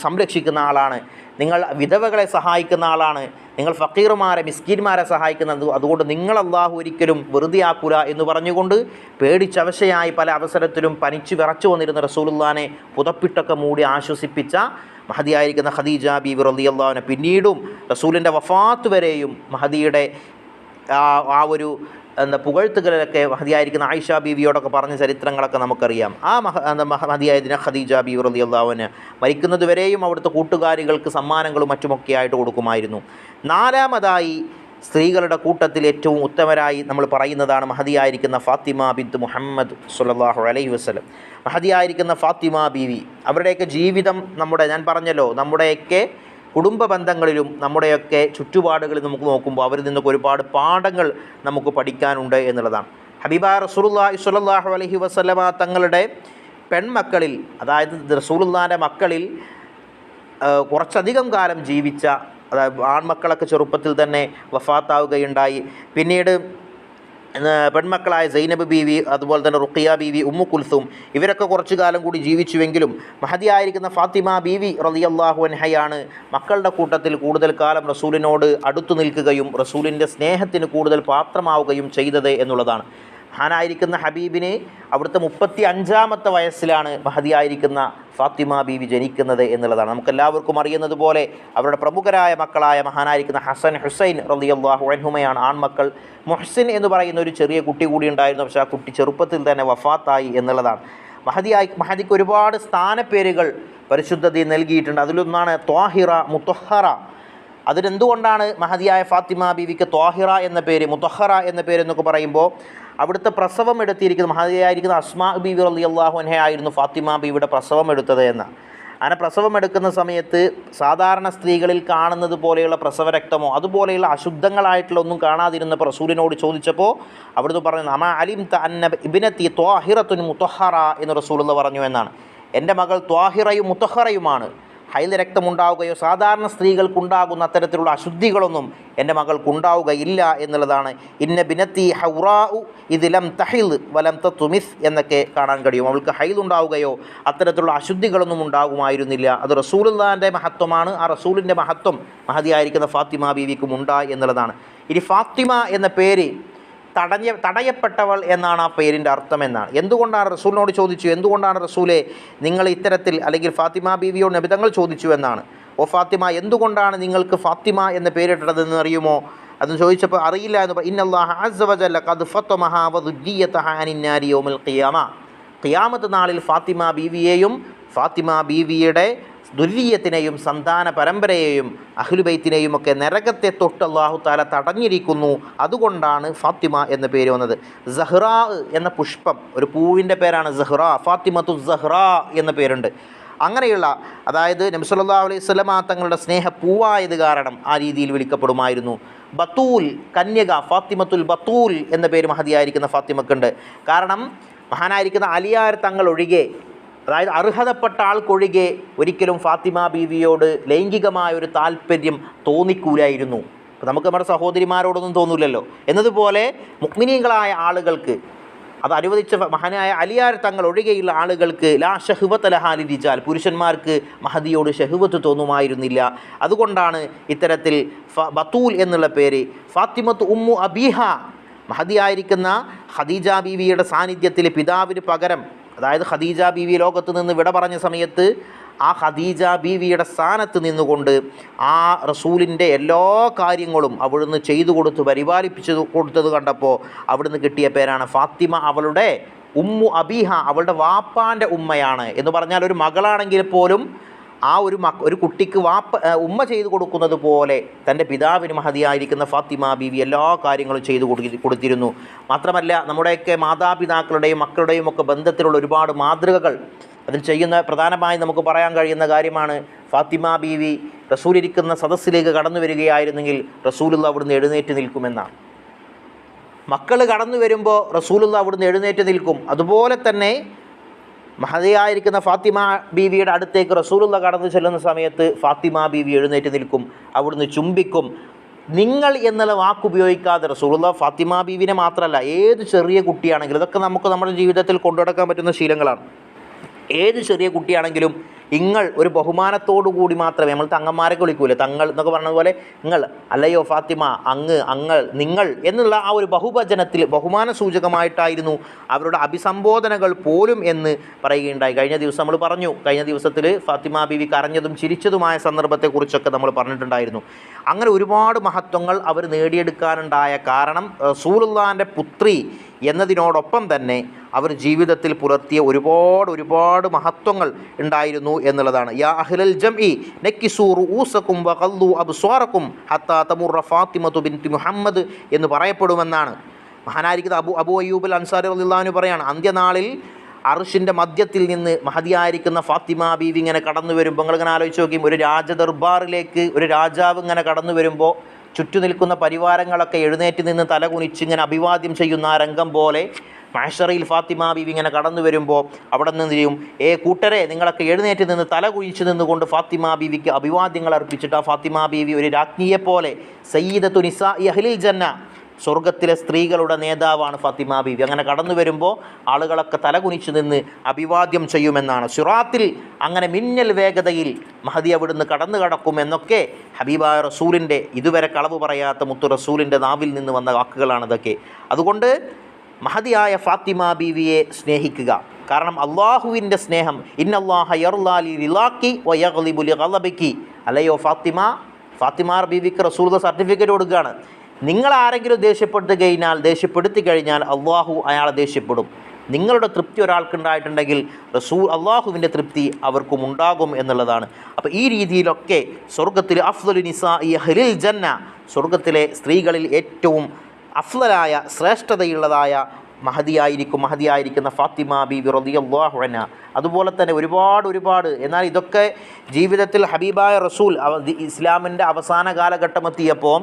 സംരക്ഷിക്കുന്ന ആളാണ്, നിങ്ങൾ വിധവകളെ സഹായിക്കുന്ന ആളാണ്, നിങ്ങൾ ഫക്കീർമാരെ മിസ്കീന്മാരെ സഹായിക്കുന്നത്, അതുകൊണ്ട് നിങ്ങൾ അള്ളാഹു ഒരിക്കലും വെറുതെ ആക്കൂല എന്ന് പറഞ്ഞുകൊണ്ട് പേടിച്ചവശയായി പല അവസരത്തിലും പനിച്ചു വിറച്ചു വന്നിരുന്ന റസൂലുള്ളാനെ പുതപ്പിട്ടൊക്കെ മൂടി ആശ്വസിപ്പിച്ച മഹദിയായിരിക്കുന്ന ഖദീജ ബീവി റളിയല്ലാഹു അൻഹ പിന്നീടും റസൂലിൻ്റെ വഫാത്ത് വരെയും മഹദിയുടെ ആ ഒരു പുകഴ്ത്തുകളൊക്കെ മഹദിയായിരിക്കുന്ന ആയിഷ ബീവിയോടൊക്കെ പറഞ്ഞ ചരിത്രങ്ങളൊക്കെ നമുക്കറിയാം. ആ മഹദിയായതിനെ ഖദീജ ബീവി റളിയല്ലാഹു അൻഹ മരിക്കുന്നത് വരെയും അവിടുത്തെ കൂട്ടുകാരികൾക്ക് സമ്മാനങ്ങളും മറ്റുമൊക്കെ ആയിട്ട് കൊടുക്കുമായിരുന്നു. നാലാമതായി സ്ത്രീകളുടെ കൂട്ടത്തിൽ ഏറ്റവും ഉത്തമരായി നമ്മൾ പറയുന്നതാണ് മഹദിയായിരിക്കുന്ന ഫാത്തിമ ബിൻത്ത് മുഹമ്മദ് സ്വല്ലല്ലാഹു അലൈഹി വസല്ലം. മഹദിയായിരിക്കുന്ന ഫാത്തിമ ബീവി അവരുടെയൊക്കെ ജീവിതം ഞാൻ പറഞ്ഞല്ലോ, നമ്മുടെയൊക്കെ കുടുംബ ബന്ധങ്ങളിലും നമ്മുടെയൊക്കെ ചുറ്റുപാടുകളിൽ നമുക്ക് നോക്കുമ്പോൾ അവരിൽ നിന്നൊക്കെ ഒരുപാട് പാഠങ്ങൾ നമുക്ക് പഠിക്കാനുണ്ട് എന്നുള്ളതാണ്. ഹബീബായ റസൂലുള്ളാഹി സ്വല്ലല്ലാഹു അലൈഹി വസല്ലമ തങ്ങളുടെ പെൺമക്കളിൽ, അതായത് റസൂലുള്ളാഹിൻ്റെ മക്കളിൽ കുറച്ചധികം കാലം ജീവിച്ച, അതായത് ആൺമക്കളൊക്കെ ചെറുപ്പത്തിൽ തന്നെ വഫാത്താവുകയുണ്ടായി. പിന്നീട് പെൺമക്കളായ സൈനബ് ബീവി, അതുപോലെ തന്നെ റുഖിയ ബീവി, ഉമ്മു കുൽസും ഇവരൊക്കെ കുറച്ചു കാലം കൂടി ജീവിച്ചുവെങ്കിലും മഹദിയായിരിക്കുന്ന ഫാത്തിമ ബീവി റളിയല്ലാഹു അൻഹയാണ് മക്കളുടെ കൂട്ടത്തിൽ കൂടുതൽ കാലം റസൂലിനോട് അടുത്തു നിൽക്കുകയും റസൂലിൻ്റെ സ്നേഹത്തിന് കൂടുതൽ പാത്രമാവുകയും ചെയ്തത് എന്നുള്ളതാണ്. മഹാനായിരിക്കുന്ന ഹബീബിന് അവിടുത്തെ 35-ാമത്തെ വയസ്സിലാണ് മഹദിയായിരിക്കുന്ന ഫാത്തിമ ബീവി ജനിക്കുന്നത് എന്നുള്ളതാണ്. നമുക്കെല്ലാവർക്കും അറിയുന്നത് പോലെ അവരുടെ പ്രമുഖരായ മക്കളായ മഹാനായിരിക്കുന്ന ഹസൻ ഹുസൈൻ റളിയല്ലാഹു അൻഹുമയാണ് ആൺമക്കൾ. മുഹ്സിൻ എന്ന് പറയുന്ന ഒരു ചെറിയ കുട്ടി കൂടി ഉണ്ടായിരുന്നു, പക്ഷേ ആ കുട്ടി ചെറുപ്പത്തിൽ തന്നെ വഫാത്തായി എന്നുള്ളതാണ്. മഹദിക്ക് ഒരുപാട് സ്ഥാനപ്പേരുകൾ പരിശുദ്ധത നൽകിയിട്ടുണ്ട്. അതിലൊന്നാണ് ത്വാഹിറ, മുത്തഹറ. അതിനെന്തുകൊണ്ടാണ് മഹദിയായ ഫാത്തിമ ബീവിക്ക് ത്വാഹിറ എന്ന പേര്, മുത്തഹറ എന്ന പേര് എന്നൊക്കെ പറയുമ്പോൾ അവിടുത്തെ പ്രസവം എടുത്തിരിക്കുന്ന മഹദിയായിരിക്കുന്ന അസ്മാ ബീവി റളിയല്ലാഹു അൻഹ ആയിരുന്നു ഫാത്തിമ ബീവിയുടെ പ്രസവം എടുത്തത് എന്ന്. അങ്ങനെ പ്രസവം എടുക്കുന്ന സമയത്ത് സാധാരണ സ്ത്രീകളിൽ കാണുന്നത് പോലെയുള്ള പ്രസവരക്തമോ അതുപോലെയുള്ള അശുദ്ധങ്ങളായിട്ടുള്ള ഒന്നും കാണാതിരുന്നപ്പോൾ റസൂലിനോട് ചോദിച്ചപ്പോൾ അവിടുന്ന് പറഞ്ഞു, അമാ അലിംത അന്ന ഇബ്നതി ത്വാഹിറത്തുൻ മുത്തഹറ എന്ന് റസൂലുള്ള പറഞ്ഞു എന്നാണ്. എൻ്റെ മകൾ ത്വാഹിറയും മുത്തഹറയുമാണ്. ഹൈദ രക്തമുണ്ടാവുകയോ സാധാരണ സ്ത്രീകൾക്കുണ്ടാകുന്ന അത്തരത്തിലുള്ള അശുദ്ധികളൊന്നും എൻ്റെ മകൾക്കുണ്ടാവുകയില്ല എന്നുള്ളതാണ്. ഇന്ന ബിനത്തി ഹൗറാഉ ഇത് ലം തഹിൽ വലം തുമിസ് എന്നൊക്കെ കാണാൻ കഴിയും. അവൾക്ക് ഹൈദ് ഉണ്ടാവുകയോ അത്തരത്തിലുള്ള അശുദ്ധികളൊന്നും ഉണ്ടാകുമായിരുന്നില്ല. അത് റസൂലുള്ളാഹിൻ്റെ മഹത്വമാണ്. ആ റസൂലിൻ്റെ മഹത്വം മഹദിയായിരിക്കുന്ന ഫാത്തിമ ബീവിക്കും ഉണ്ടായി എന്നുള്ളതാണ്. ഇനി ഫാത്തിമ എന്ന പേര് തടയപ്പെട്ടവൾ എന്നാണ് ആ പേരിൻ്റെ അർത്ഥം എന്നാണ്. എന്തുകൊണ്ടാണ് റസൂലിനോട് ചോദിച്ചു, എന്തുകൊണ്ടാണ് റസൂലെ നിങ്ങൾ ഇത്തരത്തിൽ, അല്ലെങ്കിൽ ഫാത്തിമ ബീവിയോട് നബി തങ്ങൾ ചോദിച്ചു എന്നാണ്, ഓ ഫാത്തിമ എന്തുകൊണ്ടാണ് നിങ്ങൾക്ക് ഫാത്തിമ എന്ന പേരിട്ടതെന്ന് അറിയുമോ? അതെന്ന് ചോദിച്ചപ്പോൾ അറിയില്ല എന്ന് പറഞ്ഞു. ഇന്നല്ലാഹ അസ്സ വജല്ല ഖദ് ഫതമഹ വദുജ്ജിയതഹ അനിന്നാരി യൗമൽ ഖിയാമ. ഖിയാമത്ത് നാളിൽ ഫാത്തിമ ബീവിയെയും ഫാത്തിമ ബീവിയുടെ ദുര്യത്തിനെയും സന്താന പരമ്പരയെയും അഹ്ലുബൈത്തിനെയും ഒക്കെ നരകത്തെ തൊട്ട് അല്ലാഹു തആല തടഞ്ഞിരിക്കുന്നു. അതുകൊണ്ടാണ് ഫാത്തിമ എന്ന പേര് വന്നത്. സഹ്റാ എന്ന പുഷ്പം, ഒരു പൂവിൻ്റെ പേരാണ് സഹ്റാ. ഫാത്തിമത്തു സഹ്റാ എന്ന പേരുണ്ട്. അങ്ങനെയുള്ള, അതായത് നബി സല്ലല്ലാഹു അലൈഹി വസല്ലമ തങ്ങളുടെ സ്നേഹപ്പൂവായത് കാരണം ആ രീതിയിൽ വിളിക്കപ്പെടുമായിരുന്നു. ബത്തൂൽ, കന്യക, ഫാത്തിമത്തുൽ ബത്തൂൽ എന്ന പേര് മഹദിയായിരിക്കുന്ന ഫാത്തിമക്കുണ്ട്. കാരണം മഹാനായിരിക്കുന്ന അലിയാർ തങ്ങൾ ഒഴികെ, അതായത് അർഹതപ്പെട്ട ആൾക്കൊഴികെ ഒരിക്കലും ഫാത്തിമ ബീവിയോട് ലൈംഗികമായൊരു താല്പര്യം തോന്നിക്കൂലായിരുന്നു. അപ്പോൾ നമുക്ക് നമ്മുടെ സഹോദരിമാരോടൊന്നും തോന്നില്ലല്ലോ. എന്നതുപോലെ മുഅ്മിനീങ്ങളായ ആളുകൾക്ക്, അത് അനുവദിച്ച മഹാനായ അലിയാർ തങ്ങൾ ഒഴികെയുള്ള ആളുകൾക്ക് ലാ ഷഹ്വത ലഹാ ലിരിജാൽ, പുരുഷന്മാർക്ക് മഹദിയോട് ഷഹ്വത്ത് തോന്നുമായിരുന്നില്ല. അതുകൊണ്ടാണ് ഇത്തരത്തിൽ ബത്തൂൽ എന്നുള്ള പേര്. ഫാത്തിമത്ത് ഉമ്മു അബീഹ, മഹദിയായിരിക്കുന്ന ഖദീജ ബീവിയുടെ സാന്നിധ്യത്തിൽ പിതാവിന് പകരം, അതായത് ഖദീജ ബീവി ലോകത്ത് നിന്ന് വിട പറഞ്ഞ സമയത്ത് ആ ഖദീജ ബീവിയുടെ സ്ഥാനത്ത് നിന്നുകൊണ്ട് ആ റസൂലിൻ്റെ എല്ലാ കാര്യങ്ങളും അവിടുന്ന് ചെയ്തു കൊടുത്ത് പരിപാലിപ്പിച്ചു കൊടുത്തത് കണ്ടപ്പോൾ അവിടുന്ന് കിട്ടിയ പേരാണ് ഫാത്തിമ. അവളുടെ ഉമ്മു അബീഹ, അവളുടെ വാപ്പാൻ്റെ ഉമ്മയാണ് എന്ന് പറഞ്ഞാൽ, ഒരു മകളാണെങ്കിൽ പോലും ആ ഒരു കുട്ടിക്ക് ഉമ്മ ചെയ്തു കൊടുക്കുന്നത് പോലെ തൻ്റെ പിതാവിന് മഹദിയായിരിക്കുന്ന ഫാത്തിമ ബീവി എല്ലാ കാര്യങ്ങളും ചെയ്തു കൊടുത്തിരുന്നു. മാത്രമല്ല നമ്മുടെയൊക്കെ മാതാപിതാക്കളുടെയും മക്കളുടെയും ഒക്കെ ബന്ധത്തിലുള്ള ഒരുപാട് മാതൃകകൾ അതിൽ ചെയ്യുന്ന പ്രധാനമായി നമുക്ക് പറയാൻ കഴിയുന്ന കാര്യമാണ് ഫാത്തിമ ബീവി റസൂലിരിക്കുന്ന സദസ്സിലേക്ക് കടന്നു വരികയായിരുന്നെങ്കിൽ റസൂലുള്ള അവിടുന്ന് എഴുന്നേറ്റ് നിൽക്കുമെന്നാണ്. മക്കൾ കടന്നു വരുമ്പോൾ റസൂലുള്ള അവിടുന്ന് എഴുന്നേറ്റ് നിൽക്കും. അതുപോലെ തന്നെ മഹദിയായിരിക്കുന്ന ഫാത്തിമ ബീവിയുടെ അടുത്തേക്ക് റസൂലുള്ള കടന്നു ചെല്ലുന്ന സമയത്ത് ഫാത്തിമ ബീവി എഴുന്നേറ്റ് നിൽക്കും, അവിടുന്ന് ചുംബിക്കും. നിങ്ങൾ എന്നുള്ള വാക്കുപയോഗിക്കാതെ റസൂലുള്ളാഹി ഫാത്തിമ ബീവിനെ മാത്രമല്ല ഏത് ചെറിയ കുട്ടിയാണെങ്കിലും, ഇതൊക്കെ നമുക്ക് നമ്മുടെ ജീവിതത്തിൽ കൊണ്ടുനടക്കാൻ പറ്റുന്ന ശീലങ്ങളാണ്. ഏത് ചെറിയ കുട്ടിയാണെങ്കിലും ഇങ്ങൾ ഒരു ബഹുമാനത്തോടു കൂടി മാത്രമേ, നമ്മൾ തങ്ങന്മാരൊക്കെ വിളിക്കൂലേ, തങ്ങൾ എന്നൊക്കെ പറഞ്ഞതുപോലെ നിങ്ങൾ, അല്ലയോ ഫാത്തിമ, അങ്ങ്, അങ്ങൾ, നിങ്ങൾ എന്നുള്ള ആ ഒരു ബഹുവചനത്തിൽ ബഹുമാന സൂചകമായിട്ടായിരുന്നു അവരുടെ അഭിസംബോധനകൾ പോലും എന്ന് പറയുകയുണ്ടായി. കഴിഞ്ഞ ദിവസം നമ്മൾ പറഞ്ഞു, കഴിഞ്ഞ ദിവസത്തിൽ ഫാത്തിമ ബീവി കരഞ്ഞതും ചിരിച്ചതുമായ സന്ദർഭത്തെക്കുറിച്ചൊക്കെ നമ്മൾ പറഞ്ഞിട്ടുണ്ടായിരുന്നു. അങ്ങനെ ഒരുപാട് മഹത്വങ്ങൾ അവർ നേടിയെടുക്കാനുണ്ടായ കാരണം റസൂലുള്ളാഹിൻ്റെ പുത്രി എന്നതിനോടൊപ്പം തന്നെ അവർ ജീവിതത്തിൽ പുലർത്തിയ ഒരുപാട് മഹത്വങ്ങൾ ഉണ്ടായിരുന്നു എന്നുള്ളതാണ്. യാ അഹ്ലൽ ജംഇ നക്കിസൂ റൂസകും വഖല്ലു അബ്സ്വാറകും ഹത്താ തമുറ ഫാത്തിമതു ബിൻതി മുഹമ്മദ് എന്ന് പറയപ്പെടുമെന്നാണ് മഹാനായിരിക്കുന്ന അബൂ അയ്യൂബ് അൽ അൻസാരി റളിയല്ലാഹു അൻഹു പറയാണ്. അന്ത്യനാളിൽ അർഷിൻ്റെ മധ്യത്തിൽ നിന്ന് മഹദിയായിരിക്കുന്ന ഫാത്തിമ ബീവി ഇങ്ങനെ കടന്നു വരുമ്പോൾ, നിങ്ങളിങ്ങനെ ആലോചിച്ച് നോക്കിയും, ഒരു രാജദർബാറിലേക്ക് ഒരു രാജാവ് ഇങ്ങനെ കടന്നു വരുമ്പോൾ ചുറ്റു നിൽക്കുന്ന പരിവാരങ്ങളൊക്കെ എഴുന്നേറ്റ് നിന്ന് തല കുനിച്ച് ഇങ്ങനെ അഭിവാദ്യം ചെയ്യുന്ന ആ രംഗം പോലെ മഹ്ശറിൽ ഫാത്തിമ ബീവി ഇങ്ങനെ കടന്നു വരുമ്പോൾ അവിടെ നിന്ന് ചെയ്യും, കൂട്ടരെ നിങ്ങളൊക്കെ എഴുന്നേറ്റ് നിന്ന് തല കുഴിച്ച് നിന്നുകൊണ്ട് ഫാത്തിമ ബീവിക്ക് അഭിവാദ്യങ്ങൾ അർപ്പിച്ചിട്ട് ആ ഫാത്തിമ ബീവി ഒരു രാജ്ഞിയെപ്പോലെ സയ്യിദത്തു നിസാഇ അഹ്ലിൽ ജന്ന, സ്വർഗത്തിലെ സ്ത്രീകളുടെ നേതാവാണ് ഫാത്തിമ ബീവി. അങ്ങനെ കടന്നു വരുമ്പോൾ ആളുകളൊക്കെ തലകുനിച്ച് നിന്ന് അഭിവാദ്യം ചെയ്യുമെന്നാണ്. സിറാത്തിൽ അങ്ങനെ മിന്നൽ വേഗതയിൽ മഹദി അവിടുന്ന് കടന്നു കടക്കുമെന്നൊക്കെ ഹബീബായ റസൂലിൻ്റെ, ഇതുവരെ കളവ് പറയാത്ത മുത്തു റസൂലിൻ്റെ നാവിൽ നിന്ന് വന്ന വാക്കുകളാണിതൊക്കെ. അതുകൊണ്ട് മഹദിയായ ഫാത്തിമ ബീവിയെ സ്നേഹിക്കുക. കാരണം അള്ളാഹുവിൻ്റെ സ്നേഹം, ഇന്നല്ലാഹ യർളാ ലിലാക്കി വയഗ്ളിബു ലിഗളബിക്കി, അല്ലയോ ഫാത്തിമ ബീവിക്ക് റസൂൽ സർട്ടിഫിക്കറ്റ് കൊടുക്കുകയാണ്. നിങ്ങൾ ആരെങ്കിലും ദേഷ്യപ്പെടുത്തി കഴിഞ്ഞാൽ അള്ളാഹു അയാളെ ദേഷ്യപ്പെടും. നിങ്ങളുടെ തൃപ്തി ഒരാൾക്കുണ്ടായിട്ടുണ്ടെങ്കിൽ അള്ളാഹുവിൻ്റെ തൃപ്തി അവർക്കും ഉണ്ടാകും എന്നുള്ളതാണ്. അപ്പോൾ ഈ രീതിയിലൊക്കെ സ്വർഗത്തിലെ അഫ്ദലു നിസാഇ അഹ്ലിൽ ജന്ന, സ്വർഗത്തിലെ സ്ത്രീകളിൽ ഏറ്റവും അഫ്ദലായ ശ്രേഷ്ഠതയുള്ളതായ മഹദിയായിരിക്കുന്ന ഫാത്തിമ ബീവി റളിയല്ലാഹു അൻഹ. അതുപോലെ തന്നെ ഒരുപാട്. എന്നാൽ ഇതൊക്കെ ജീവിതത്തിൽ ഹബീബായ റസൂൽ ഇസ്ലാമിൻ്റെ അവസാന കാലഘട്ടമെത്തിയപ്പോൾ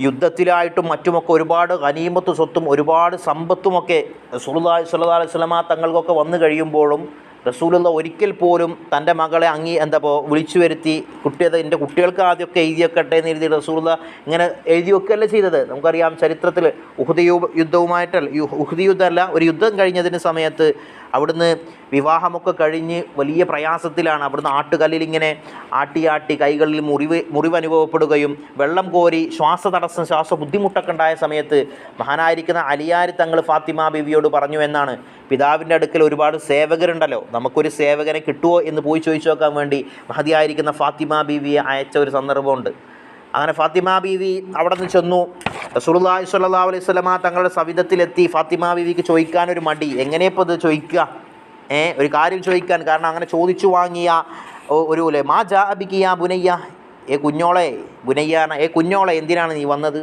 യുദ്ധത്തിലായിട്ടും മറ്റുമൊക്കെ ഒരുപാട് ഗനീമത്ത് സ്വത്തും ഒരുപാട് സമ്പത്തുമൊക്കെ റസൂലുള്ളാഹി സ്വല്ലല്ലാഹു അലൈഹി വസല്ലമ തങ്ങൾക്കൊക്കെ വന്നു കഴിയുമ്പോഴും റസൂലുള്ള ഒരിക്കൽ പോലും തൻ്റെ മകളെ വിളിച്ചു വരുത്തി എൻ്റെ കുട്ടികൾക്ക് ആദ്യമൊക്കെ എഴുതിയൊക്കട്ടെ എന്ന് എഴുതി റസൂലുള്ള ഇങ്ങനെ എഴുതി വെക്കുകയല്ല ചെയ്തത്. നമുക്കറിയാം ചരിത്രത്തിൽ ഉഹദ് യുദ്ധമല്ല, ഒരു യുദ്ധം കഴിഞ്ഞതിന് സമയത്ത് അവിടുന്ന് വിവാഹമൊക്കെ കഴിഞ്ഞ് വലിയ പ്രയാസത്തിലാണ്. അവിടുന്ന് ആട്ടുകല്ലിൽ ഇങ്ങനെ ആട്ടി കൈകളിൽ മുറിവ് അനുഭവപ്പെടുകയും വെള്ളം കോരി ശ്വാസ ബുദ്ധിമുട്ടൊക്കെ ഉണ്ടായ സമയത്ത് മഹാനായിരിക്കുന്ന അലിയാർ തങ്ങൾ ഫാത്തിമ ബീവിയോട് പറഞ്ഞു എന്നാണ്, പിതാവിൻ്റെ അടുക്കൽ ഒരുപാട് സേവകരുണ്ടല്ലോ, നമുക്കൊരു സേവകനെ കിട്ടുമോ എന്ന് പോയി ചോദിച്ചു നോക്കാൻ വേണ്ടി മഹദിയായിരിക്കുന്ന ഫാത്തിമ ബീവിയെ അയച്ച ഒരു സന്ദർഭമുണ്ട്. അങ്ങനെ ഫാത്തിമ ബീവി അവിടെ നിന്ന് ചെന്നു. റസൂലുള്ളാഹി സ്വല്ലല്ലാഹു അലൈഹി വസല്ലമ തങ്ങളുടെ സവിധത്തിലെത്തി. ഫാത്തിമ ബീവിക്ക് ചോദിക്കാനൊരു മടി, എങ്ങനെയപ്പോൾ ഇത് ചോദിക്കുക, ഒരു കാര്യം ചോദിക്കാൻ. കാരണം അങ്ങനെ ചോദിച്ചു വാങ്ങിയ ഒരു മാ ജാ ബികി യാ ബുനയ്യ, കുഞ്ഞോളെ എന്തിനാണ് നീ വന്നത്?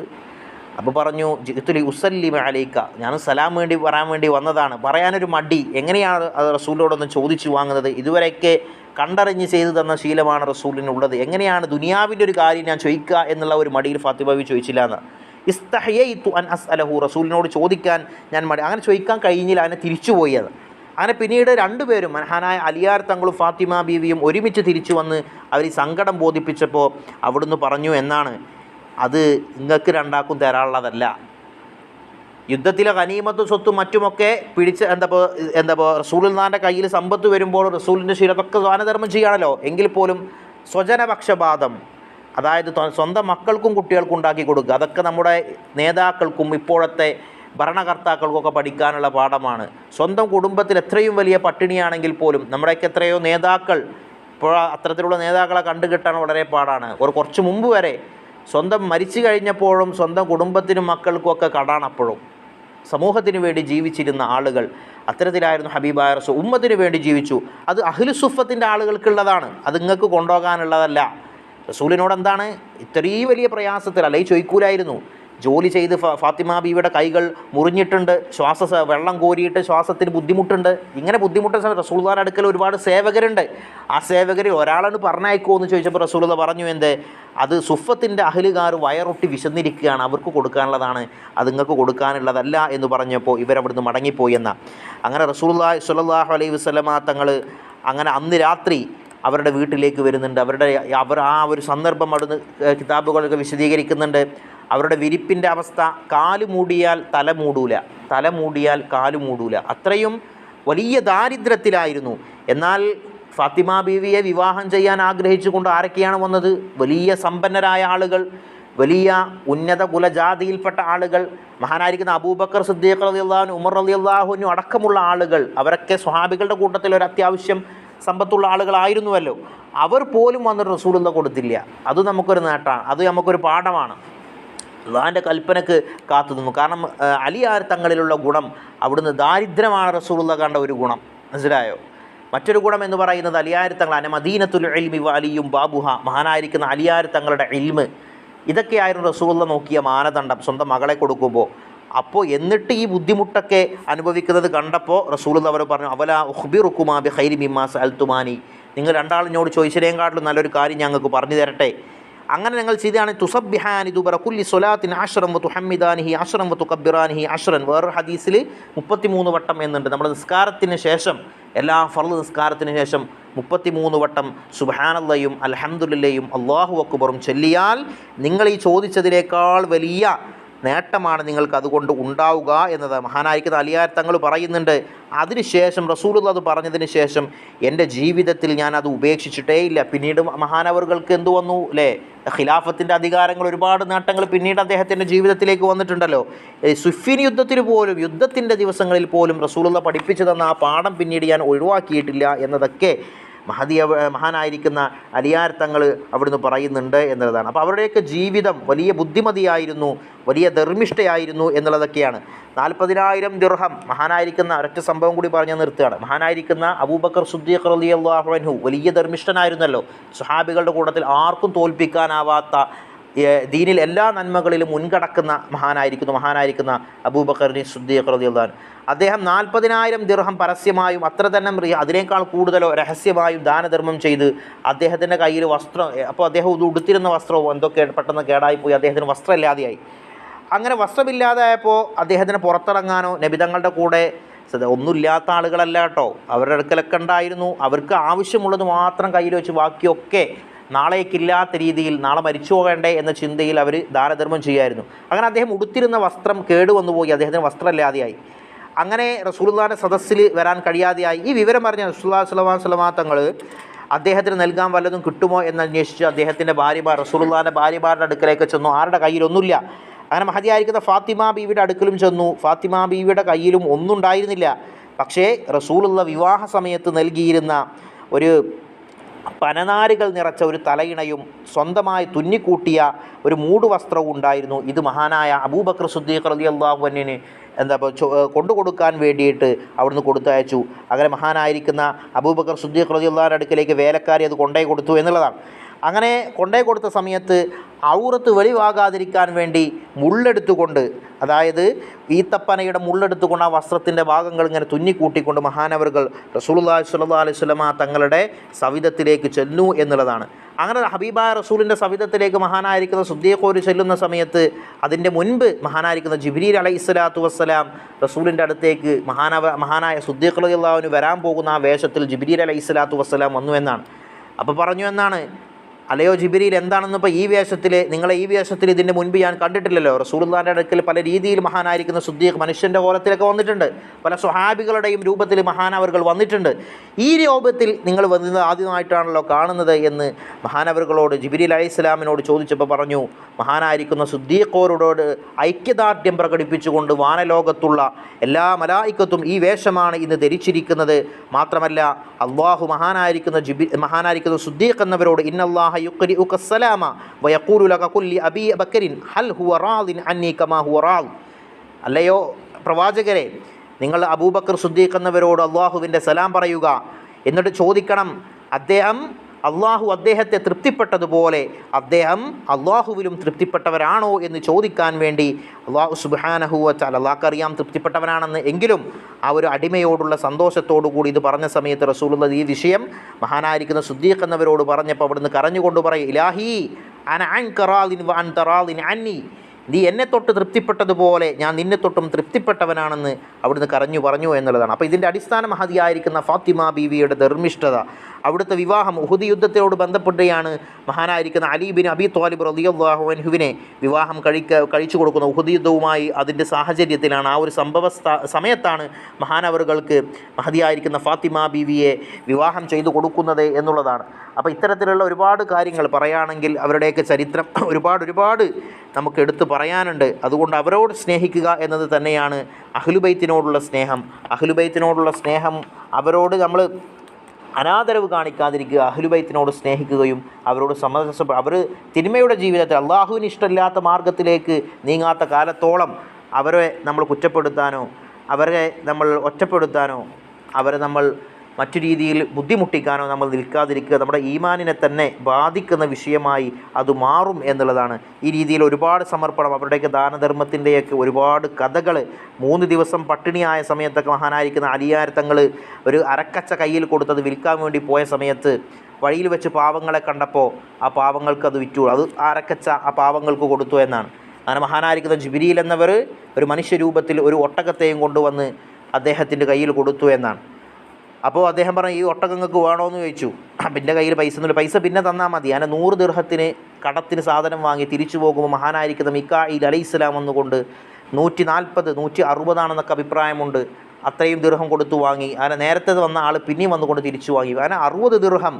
അപ്പോൾ പറഞ്ഞു, ജിത്തുലി ഉസല്ലിമ അലൈക്ക, ഞാൻ സലാം പറയാൻ വേണ്ടി വന്നതാണ്. പറയാനൊരു മടി, എങ്ങനെയാണ് റസൂലിനോടൊന്ന് ചോദിച്ചു വാങ്ങുന്നത്? ഇതുവരെയൊക്കെ കണ്ടറിഞ്ഞ് ചെയ്തു തന്ന ശീലമാണ് റസൂലിനുള്ളത്. എങ്ങനെയാണ് ദുനിയാവിൻ്റെ ഒരു കാര്യം ഞാൻ ചോദിക്കുക എന്നുള്ള ഒരു മടിയിൽ ഫാത്തിമ ബീവി ചോദിച്ചില്ല എന്ന്. ഇസ്തഹയൈതു അൻ അസ്അലഹു, റസൂലിനോട് ചോദിക്കാൻ ഞാൻ മടി, അങ്ങനെ ചോദിക്കാൻ കഴിഞ്ഞില്ല, അതിനെ തിരിച്ചുപോയി. അങ്ങനെ പിന്നീട് രണ്ടുപേരും മഹാനായ അലിയാർ തങ്ങളും ഫാത്തിമ ബീവിയും ഒരുമിച്ച് തിരിച്ചു വന്ന് അവർ ഈ സങ്കടം ബോധിപ്പിച്ചപ്പോൾ അവിടുന്ന് പറഞ്ഞു എന്നാണ്, അത് നിങ്ങൾക്ക് രണ്ടാക്കും തരാനുള്ളതല്ല. യുദ്ധത്തിലെ ഗനീമത്തും സ്വത്തും മറ്റുമൊക്കെ പിടിച്ച് റസൂലുള്ളാഹിൻ്റെ കയ്യിൽ സമ്പത്ത് വരുമ്പോൾ റസൂലിൻ്റെ ശീലത്തൊക്കെ ദാനധർമ്മം ചെയ്യുകയാണല്ലോ, എങ്കിൽ പോലും സ്വജനപക്ഷപാതം, അതായത് സ്വന്തം മക്കൾക്കും കുട്ടികൾക്കും ഉണ്ടാക്കി കൊടുക്കുക, അതൊക്കെ നമ്മുടെ നേതാക്കൾക്കും ഇപ്പോഴത്തെ ഭരണകർത്താക്കൾക്കൊക്കെ പഠിക്കാനുള്ള പാഠമാണ്. സ്വന്തം കുടുംബത്തിൽ എത്രയും വലിയ പട്ടിണിയാണെങ്കിൽ പോലും നമ്മുടെയൊക്കെ എത്രയോ നേതാക്കൾ, ഇപ്പോൾ അത്തരത്തിലുള്ള നേതാക്കളെ കണ്ടുകിട്ടാൻ വളരെ പാടാണ്. കുറച്ച് മുമ്പ് വരെ സ്വന്തം മരിച്ചു കഴിഞ്ഞപ്പോഴും സ്വന്തം കുടുംബത്തിനും മക്കൾക്കും ഒക്കെ കടാണ്. അപ്പോഴും സമൂഹത്തിന് വേണ്ടി ജീവിച്ചിരുന്ന ആളുകൾ അത്തരത്തിലായിരുന്നു ഹബീബായ റസൂൽ. ഉമ്മത്തിന് വേണ്ടി ജീവിച്ചു. അത് അഹ്ലു സുഫത്തിൻ്റെ ആളുകൾക്കുള്ളതാണ്, അത് നിങ്ങൾക്ക് കൊണ്ടുപോകാനുള്ളതല്ല. റസൂലിനോട് എന്താണ് ഇത്രയും വലിയ പ്രയാസത്തിൽ, ചോദിക്കൂലായിരുന്നു. ജോലി ചെയ്ത് ഫാത്തിമ ബീവിയുടെ കൈകൾ മുറിഞ്ഞിട്ടുണ്ട്, വെള്ളം കോരിയിട്ട് ശ്വാസത്തിന് ബുദ്ധിമുട്ടുണ്ട്. ഇങ്ങനെ ബുദ്ധിമുട്ടുന്ന സമയത്ത് റസൂലുള്ളാഹിയുടെ അടുക്കൽ ഒരുപാട് സേവകരുണ്ട്. ആ സേവകരിൽ ഒരാളാണ് പറഞ്ഞയക്കുമോ എന്ന് ചോദിച്ചപ്പോൾ റസൂലുള്ള പറഞ്ഞു, അത് സുഫത്തിൻ്റെ അഹ്ലുകാർ വയറൊട്ടി വിശന്നിരിക്കുകയാണ്, അവർക്ക് കൊടുക്കാനുള്ളതാണ്, അത് നിങ്ങൾക്ക് കൊടുക്കാനുള്ളതല്ല എന്ന് പറഞ്ഞപ്പോൾ ഇവരവിടുന്ന് മടങ്ങിപ്പോയി എന്ന. അങ്ങനെ റസൂലുള്ളാഹി സ്വല്ലല്ലാഹു അലൈഹി വസല്ലമ തങ്ങൾ അങ്ങനെ അന്ന് രാത്രി അവരുടെ വീട്ടിലേക്ക് വരുന്നുണ്ട്. അവർ ആ ഒരു സന്ദർഭം അവിടുന്ന് കിതാബുകളൊക്കെ വിശദീകരിക്കുന്നുണ്ട്. അവരുടെ വിരിപ്പിൻ്റെ അവസ്ഥ കാല് മൂടിയാൽ തല മൂടൂല, തല മൂടിയാൽ കാല് മൂടൂല, അത്രയും വലിയ ദാരിദ്ര്യത്തിലായിരുന്നു. എന്നാൽ ഫാത്തിമ ബീവിയെ വിവാഹം ചെയ്യാൻ ആഗ്രഹിച്ചുകൊണ്ട് ആരൊക്കെയാണ് വന്നത്? വലിയ സമ്പന്നരായ ആളുകൾ, വലിയ ഉന്നത കുലജാതിയിൽപ്പെട്ട ആളുകൾ, മഹാനായിരിക്കുന്ന അബൂബക്കർ സിദ്ദീഖ് റളിയല്ലാഹു അൻഹു, ഉമർ റളിയല്ലാഹു അൻഹു അടക്കമുള്ള ആളുകൾ. അവരൊക്കെ സ്വഹാബികളുടെ കൂട്ടത്തിൽ ഒരു അത്യാവശ്യം സമ്പത്തുള്ള ആളുകളായിരുന്നുവല്ലോ. അവർ പോലും വന്നിട്ട് റസൂലുള്ളാഹി കൊടുത്തില്ല. അത് നമുക്കൊരു നേട്ടമാണ്, അത് നമുക്കൊരു പാഠമാണ്. അള്ളാഹിൻ്റെ കൽപ്പനക്ക് കാത്തു നിന്നു. കാരണം അലിയാർ തങ്ങളിലുള്ള ഗുണം, അവിടുന്ന് ദാരിദ്ര്യമാണ് റസൂലുള്ളാഹി കണ്ട ഒരു ഗുണം, മനസ്സിലായോ? മറ്റൊരു ഗുണം എന്ന് പറയുന്നത് അലിയാർ തങ്ങൾ അന മദീനത്തുൽ ഇൽമി വഅലിയും ബാബുഹ, മഹാനായിരിക്കുന്ന അലിയാർ തങ്ങളുടെ ഇൽമ്, ഇതൊക്കെയായിരുന്നു റസൂലുള്ളാഹി നോക്കിയ മാനദണ്ഡം സ്വന്തം മകളെ കൊടുക്കുമ്പോൾ. അപ്പോൾ എന്നിട്ട് ഈ ബുദ്ധിമുട്ടൊക്കെ അനുഭവിക്കുന്നത് കണ്ടപ്പോൾ റസൂലുള്ളാഹി അവർ പറഞ്ഞു, അവല ഉഖ്ബിറുകുമാ ബിഖൈരി മിമ്മാ സഅൽതുമാനി, നിങ്ങൾ രണ്ടാളിനോട് ചോദിച്ചതിനേക്കാളും നല്ലൊരു കാര്യം ഞങ്ങൾക്ക് പറഞ്ഞു തരട്ടെ. അങ്ങനെ ഞങ്ങൾ ചെയ്താണ് തുസബ്ബിഹാനി ദുബറ കുല്ലി സ്വലാത്തിൻ അശ്റൻ വ തുഹമ്മിദാനിഹി അശ്റൻ വ തുകബ്ബിറാനിഹി അശ്റൻ. വേറൊരു ഹദീസിൽ 33 വട്ടം എന്നുണ്ട്. നമ്മുടെ നിസ്കാരത്തിന് ശേഷം, എല്ലാ ഫർള് നിസ്കാരത്തിന് ശേഷം 33 വട്ടം സുബ്ഹാനല്ലാഹയും അൽഹംദുലില്ലയും അല്ലാഹു അക്ബറും ചൊല്ലിയാൽ നിങ്ങൾ ഈ ചോദിച്ചതിനേക്കാൾ വലിയ നേട്ടമാണ് നിങ്ങൾക്ക് അതുകൊണ്ട് ഉണ്ടാവുക എന്നത് മഹാനായിരിക്കുന്ന അലിയാർ തങ്ങൾ പറയുന്നുണ്ട്. അതിനുശേഷം റസൂലുള്ളാഹി അത് പറഞ്ഞതിന് ശേഷം എൻ്റെ ജീവിതത്തിൽ ഞാൻ അത് ഉപേക്ഷിച്ചിട്ടേ ഇല്ല. പിന്നീട് മഹാനവറുകൾക്ക് എന്തു വന്നു അല്ലേ? ഖിലാഫത്തിൻ്റെ അധികാരങ്ങൾ, ഒരുപാട് നേട്ടങ്ങൾ പിന്നീട് അദ്ദേഹത്തിൻ്റെ ജീവിതത്തിലേക്ക് വന്നിട്ടുണ്ടല്ലോ. സുഫീൻ യുദ്ധത്തിന് പോലും, യുദ്ധത്തിൻ്റെ ദിവസങ്ങളിൽ പോലും റസൂലുള്ളാഹി പഠിപ്പിച്ചു തന്ന ആ പാഠം പിന്നീട് ഞാൻ ഒഴിവാക്കിയിട്ടില്ല എന്നതൊക്കെ മഹാനായിരിക്കുന്ന അലിയാർ തങ്ങൾ അവിടുന്ന് പറയുന്നുണ്ട് എന്നുള്ളതാണ്. അപ്പോൾ അവരുടെയൊക്കെ ജീവിതം വലിയ ബുദ്ധിമതിയായിരുന്നു, വലിയ ധർമ്മിഷ്ഠയായിരുന്നു എന്നുള്ളതൊക്കെയാണ്. 40,000 ദിർഹം, മഹാനായിരിക്കുന്ന ഒരൊറ്റ സംഭവം കൂടി പറഞ്ഞ് നിർത്തുകയാണ്. മഹാനായിരിക്കുന്ന അബൂബക്കർ സിദ്ദീഖ് റളിയല്ലാഹു അൻഹു വലിയ ധർമ്മിഷ്ഠനായിരുന്നല്ലോ. സ്വഹാബികളുടെ കൂട്ടത്തിൽ ആർക്കും തോൽപ്പിക്കാനാവാത്ത, ദീനിൽ എല്ലാ നന്മകളിലും മുൻകടക്കുന്ന മഹാനായിരിക്കുന്ന അബൂബക്കർ സിദ്ദീഖ് റളിയല്ലാഹു അൻഹു. അദ്ദേഹം 40,000 ദിർഹം പരസ്യമായും അത്ര തന്നെ അതിനേക്കാൾ കൂടുതലോ രഹസ്യമായും ദാനധർമ്മം ചെയ്ത് അദ്ദേഹത്തിൻ്റെ കയ്യിൽ വസ്ത്രം, അപ്പോൾ അദ്ദേഹം ഉടുത്തിരുന്ന വസ്ത്രവും എന്തൊക്കെ പെട്ടെന്ന് കേടായിപ്പോയി, അദ്ദേഹത്തിന് വസ്ത്രമില്ലാതെയായി. അങ്ങനെ വസ്ത്രമില്ലാതായപ്പോൾ അദ്ദേഹത്തിന് പുറത്തിറങ്ങാനോ, നബിതങ്ങളുടെ കൂടെ ഒന്നുമില്ലാത്ത ആളുകളല്ല കേട്ടോ, അവരുടെ അടുക്കലൊക്കെ ഉണ്ടായിരുന്നു. അവർക്ക് ആവശ്യമുള്ളത് മാത്രം കയ്യിൽ വെച്ച് ബാക്കിയൊക്കെ നാളേക്കില്ലാത്ത രീതിയിൽ, നാളെ മരിച്ചു പോകേണ്ടേ എന്ന ചിന്തയിൽ അവർ ദാനധർമ്മം ചെയ്യുമായിരുന്നു. അങ്ങനെ അദ്ദേഹം ഉടുത്തിരുന്ന വസ്ത്രം കേടുവന്നുപോയി, അദ്ദേഹത്തിന് വസ്ത്രമില്ലാതെയായി. അങ്ങനെ റസൂലുള്ളാഹിയുടെ സദസ്സിൽ വരാൻ കഴിയാതെയായി. ഈ വിവരം പറഞ്ഞ റസൂലുള്ളാഹി സ്വല്ലല്ലാഹു അലൈഹി വസല്ലം തങ്ങൾ അദ്ദേഹത്തിന് നൽകാൻ വല്ലതും കിട്ടുമോ എന്നന്വേഷിച്ച് അദ്ദേഹത്തിൻ്റെ റസൂലുള്ളാഹിയുടെ ഭാര്യമാരുടെ അടുക്കലേക്ക് ചെന്നു. ആരുടെ കയ്യിലൊന്നുമില്ല. അങ്ങനെ മഹദിയായിരിക്കുന്ന ഫാത്തിമ ബീവിയുടെ അടുക്കലും ചെന്നു. ഫാത്തിമ ബീവിയുടെ കയ്യിലും ഒന്നും ഉണ്ടായിരുന്നില്ല. പക്ഷേ റസൂലുള്ളാഹി വിവാഹ സമയത്ത് നൽകിയിരുന്ന ഒരു പനനാരുകൾ നിറച്ച ഒരു തലയിണയും സ്വന്തമായി തുന്നിക്കൂട്ടിയ ഒരു മൂടുവസ്ത്രവും ഉണ്ടായിരുന്നു. ഇത് മഹാനായ അബൂബക്കർ സിദ്ദീഖ് റളിയല്ലാഹു അൻഹുവിന് കൊണ്ടുകൊടുക്കാൻ വേണ്ടിയിട്ട് അവിടുന്ന് കൊടുത്തയച്ചു. അങ്ങനെ മഹാനായിരിക്കുന്ന അബൂബക്കർ സിദ്ദീഖ് റളിയല്ലാഹുവിന്റെ അടുക്കലേക്ക് വേലക്കാരി അത് കൊണ്ടേ കൊടുത്തു എന്നുള്ളതാണ്. അങ്ങനെ കൊണ്ടേ കൊടുത്ത സമയത്ത് ഔറത്ത് വെളിവാകാതിരിക്കാൻ വേണ്ടി മുള്ളെടുത്തുകൊണ്ട്, അതായത് ഈത്തപ്പനയുടെ മുള്ളെടുത്തുകൊണ്ട് ആ വസ്ത്രത്തിൻ്റെ ഭാഗങ്ങൾ ഇങ്ങനെ തുന്നിക്കൂട്ടിക്കൊണ്ട് മഹാനവറുകൾ റസൂലുള്ളാഹി സ്വല്ലല്ലാഹു അലൈഹി വസല്ലമ തങ്ങളുടെ സവിധത്തിലേക്ക് ചെന്നു എന്നുള്ളതാണ്. അങ്ങനെ ഹബീബായ റസൂലിൻ്റെ സവിധത്തിലേക്ക് മഹാനായിരിക്കുന്ന സിദ്ദീഖ് ചെല്ലുന്ന സമയത്ത് അതിൻ്റെ മുൻപ് മഹാനായിരിക്കുന്ന ജിബ്രീൽ അലൈഹിസ്സലാത്തു വസ്സലാം റസൂലിൻ്റെ അടുത്തേക്ക് മഹാനായ സിദ്ദീഖ് റളിയല്ലാഹു അൻഹു വരാൻ പോകുന്ന ആ വേഷത്തിൽ ജിബ്രീൽ അലൈഹിസ്സലാത്തു വസ്സലാം വന്നു എന്നാണ്. അപ്പോൾ പറഞ്ഞു എന്നാണ്, അല്ലയോ ജിബ്രീൽ, എന്താണെന്ന് ഇപ്പോൾ നിങ്ങളെ ഈ വേഷത്തിൽ ഇതിൻ്റെ മുൻപ് ഞാൻ കണ്ടിട്ടില്ലല്ലോ. റസൂലുള്ളാഹിന്റെ അടുക്കൽ പല രീതിയിൽ മഹാനായിരിക്കുന്ന സിദ്ദീഖ് മനുഷ്യൻ്റെ കോലത്തിലൊക്കെ വന്നിട്ടുണ്ട്, പല സ്വഹാബികളുടെയും രൂപത്തിൽ മഹാനവറുകൾ വന്നിട്ടുണ്ട്. ഈ രൂപത്തിൽ നിങ്ങൾ വന്നത് ആദ്യമായിട്ടാണല്ലോ കാണുന്നത് എന്ന് മഹാനവറുകളോട് ജിബ്രീൽ അലൈഹിസ്സലാമിനോട് ചോദിച്ചപ്പോൾ പറഞ്ഞു, മഹാനായിരിക്കുന്ന സിദ്ദീഖോരോട് ഐക്യദാർഢ്യം പ്രകടിപ്പിച്ചുകൊണ്ട് വാനലോകത്തുള്ള എല്ലാ മലായിക്കത്തും ഈ വേഷമാണ് ഇന്ന് ധരിച്ചിരിക്കുന്നത്. മാത്രമല്ല അള്ളാഹു മഹാനായിരിക്കുന്ന സിദ്ദീഖ് എന്നവരോട് ഇന്നല്ലാഹ യുഖ്രിഉക സലാമ വയഖൂലു ലക കുല്ലി അബീ ബക്കറിൻ ഹൽ ഹുവ റാദിൻ അന്നി കമാ ഹുവ റാദ്. അല്ലയോ പ്രവാചകരെ, നിങ്ങൾ അബൂബക്കർ സിദ്ദീഖ് എന്നവരോട് അള്ളാഹുവിൻ്റെ സലാം പറയുക. എന്നിട്ട് ചോദിക്കണം, അള്ളാഹു അദ്ദേഹത്തെ തൃപ്തിപ്പെട്ടതുപോലെ അദ്ദേഹം അള്ളാഹുവിലും തൃപ്തിപ്പെട്ടവരാണോ എന്ന് ചോദിക്കാൻ വേണ്ടി അള്ളാഹു സുബ്ഹാനഹു വ തആല, അള്ളാഹ്ക്കറിയാം തൃപ്തിപ്പെട്ടവനാണെന്ന്, എങ്കിലും ആ ഒരു അടിമയോടുള്ള സന്തോഷത്തോടു കൂടി ഇത് പറഞ്ഞ സമയത്ത് റസൂലുള്ളാഹി ഈ വിഷയം മഹാനായിരിക്കുന്ന സിദ്ദീഖ് എന്നവരോട് പറഞ്ഞപ്പോൾ അവിടുന്ന് കരഞ്ഞുകൊണ്ട് പറയും, ഇലാഹി അന അൻക റാദിൻ വ അൻത റാദിൻ അന്നി, നീ എന്നെ തൊട്ട് തൃപ്തിപ്പെട്ടതുപോലെ ഞാൻ നിന്നെ തൊട്ടും തൃപ്തിപ്പെട്ടവനാണെന്ന് അവിടുന്ന് പറഞ്ഞു എന്നുള്ളതാണ്. അപ്പോൾ ഇതിൻ്റെ അടിസ്ഥാന മഹതിയായിരിക്കുന്ന ഫാത്തിമ ബീവിയുടെ ധർമ്മിഷ്ഠത, അവിടുത്തെ വിവാഹം ഉഹുദ് യുദ്ധത്തോട് ബന്ധപ്പെട്ടുകയാണ് മഹാനായിരിക്കുന്ന അലി ബിൻ അബി ത്വാലിബ് റളിയല്ലാഹു അൻഹുവിനെ വിവാഹം കഴിച്ചു കൊടുക്കുന്ന ഉഹുദ് യുദ്ധവുമായി അതിൻ്റെ സാഹചര്യത്തിലാണ്, ആ ഒരു സമയത്താണ് മഹാനവറുകൾക്ക് മഹദിയായിരിക്കുന്ന ഫാത്തിമ ബീവിയെ വിവാഹം ചെയ്തു കൊടുക്കുന്നത് എന്നുള്ളതാണ്. അപ്പോൾ ഇത്തരത്തിലുള്ള ഒരുപാട് കാര്യങ്ങൾ പറയുകയാണെങ്കിൽ അവരുടെയൊക്കെ ചരിത്രം ഒരുപാട് നമുക്ക് എടുത്തു പറയാനുണ്ട്. അതുകൊണ്ട് അവരോട് സ്നേഹിക്കുക എന്നത് തന്നെയാണ് അഹ്ലുബൈത്തിനോടുള്ള സ്നേഹം. അഹ്ലുബൈത്തിനോടുള്ള സ്നേഹം, അവരോട് നമ്മൾ അനാദരവ് കാണിക്കാതിരിക്കുക, അഹ്ലുബൈത്തിനോട് സ്നേഹിക്കുകയും അവരോട് അവർ തിന്മയുടെ ജീവിതത്തിൽ അള്ളാഹുവിന് ഇഷ്ടമില്ലാത്ത മാർഗത്തിലേക്ക് നീങ്ങാത്ത കാലത്തോളം അവരെ നമ്മൾ കുറ്റപ്പെടുത്താനോ അവരെ നമ്മൾ ഒറ്റപ്പെടുത്താനോ അവരെ നമ്മൾ മറ്റു രീതിയിൽ ബുദ്ധിമുട്ടിക്കാനോ നമ്മൾ നിൽക്കാതിരിക്കുക. നമ്മുടെ ഈമാനിനെ തന്നെ ബാധിക്കുന്ന വിഷയമായി അത് മാറും എന്നുള്ളതാണ്. ഈ രീതിയിൽ ഒരുപാട് സമർപ്പണം, അവരുടെയൊക്കെ ദാനധർമ്മത്തിൻ്റെയൊക്കെ ഒരുപാട് കഥകൾ. 3 ദിവസം പട്ടിണിയായ സമയത്തൊക്കെ മഹാനായിരിക്കുന്ന അലിയാർ തങ്ങൾ ഒരു അരക്കച്ച കയ്യിൽ കൊടുത്തത് വിൽക്കാൻ വേണ്ടി പോയ സമയത്ത് വഴിയിൽ വെച്ച് പാവങ്ങളെ കണ്ടപ്പോൾ ആ പാവങ്ങൾക്ക് അത് വിറ്റു, അത് അരക്കച്ച ആ പാവങ്ങൾക്ക് കൊടുത്തു എന്നാണ്. അങ്ങനെ മഹാനായിരിക്കുന്ന ജിബ്രീൽ എന്നവർ ഒരു മനുഷ്യരൂപത്തിൽ ഒരു ഒട്ടകത്തെയും കൊണ്ടുവന്ന് അദ്ദേഹത്തിൻ്റെ കയ്യിൽ കൊടുത്തു എന്നാണ്. അപ്പോൾ അദ്ദേഹം പറഞ്ഞു, ഈ ഒട്ടകങ്ങൾക്ക് വേണോ എന്ന് ചോദിച്ചു. എൻ്റെ കയ്യിൽ പൈസ ഒന്നുമില്ല, പൈസ പിന്നെ തന്നാൽ മതി. അങ്ങനെ 100 ദിർഹത്തിന് കടത്തിന് സാധനം വാങ്ങി തിരിച്ചു പോകുമ്പോൾ മഹാനായിരിക്കുന്ന മിക്കായിൽ അലൈഹിസ്സലാം വന്നുകൊണ്ട് 140 160 അഭിപ്രായമുണ്ട്, അത്രയും ദിർഹം കൊടുത്തു വാങ്ങി. അങ്ങനെ നേരത്തെ വന്ന ആൾ പിന്നെയും വന്നുകൊണ്ട് തിരിച്ചു വാങ്ങി. അങ്ങനെ 60 ദിർഹം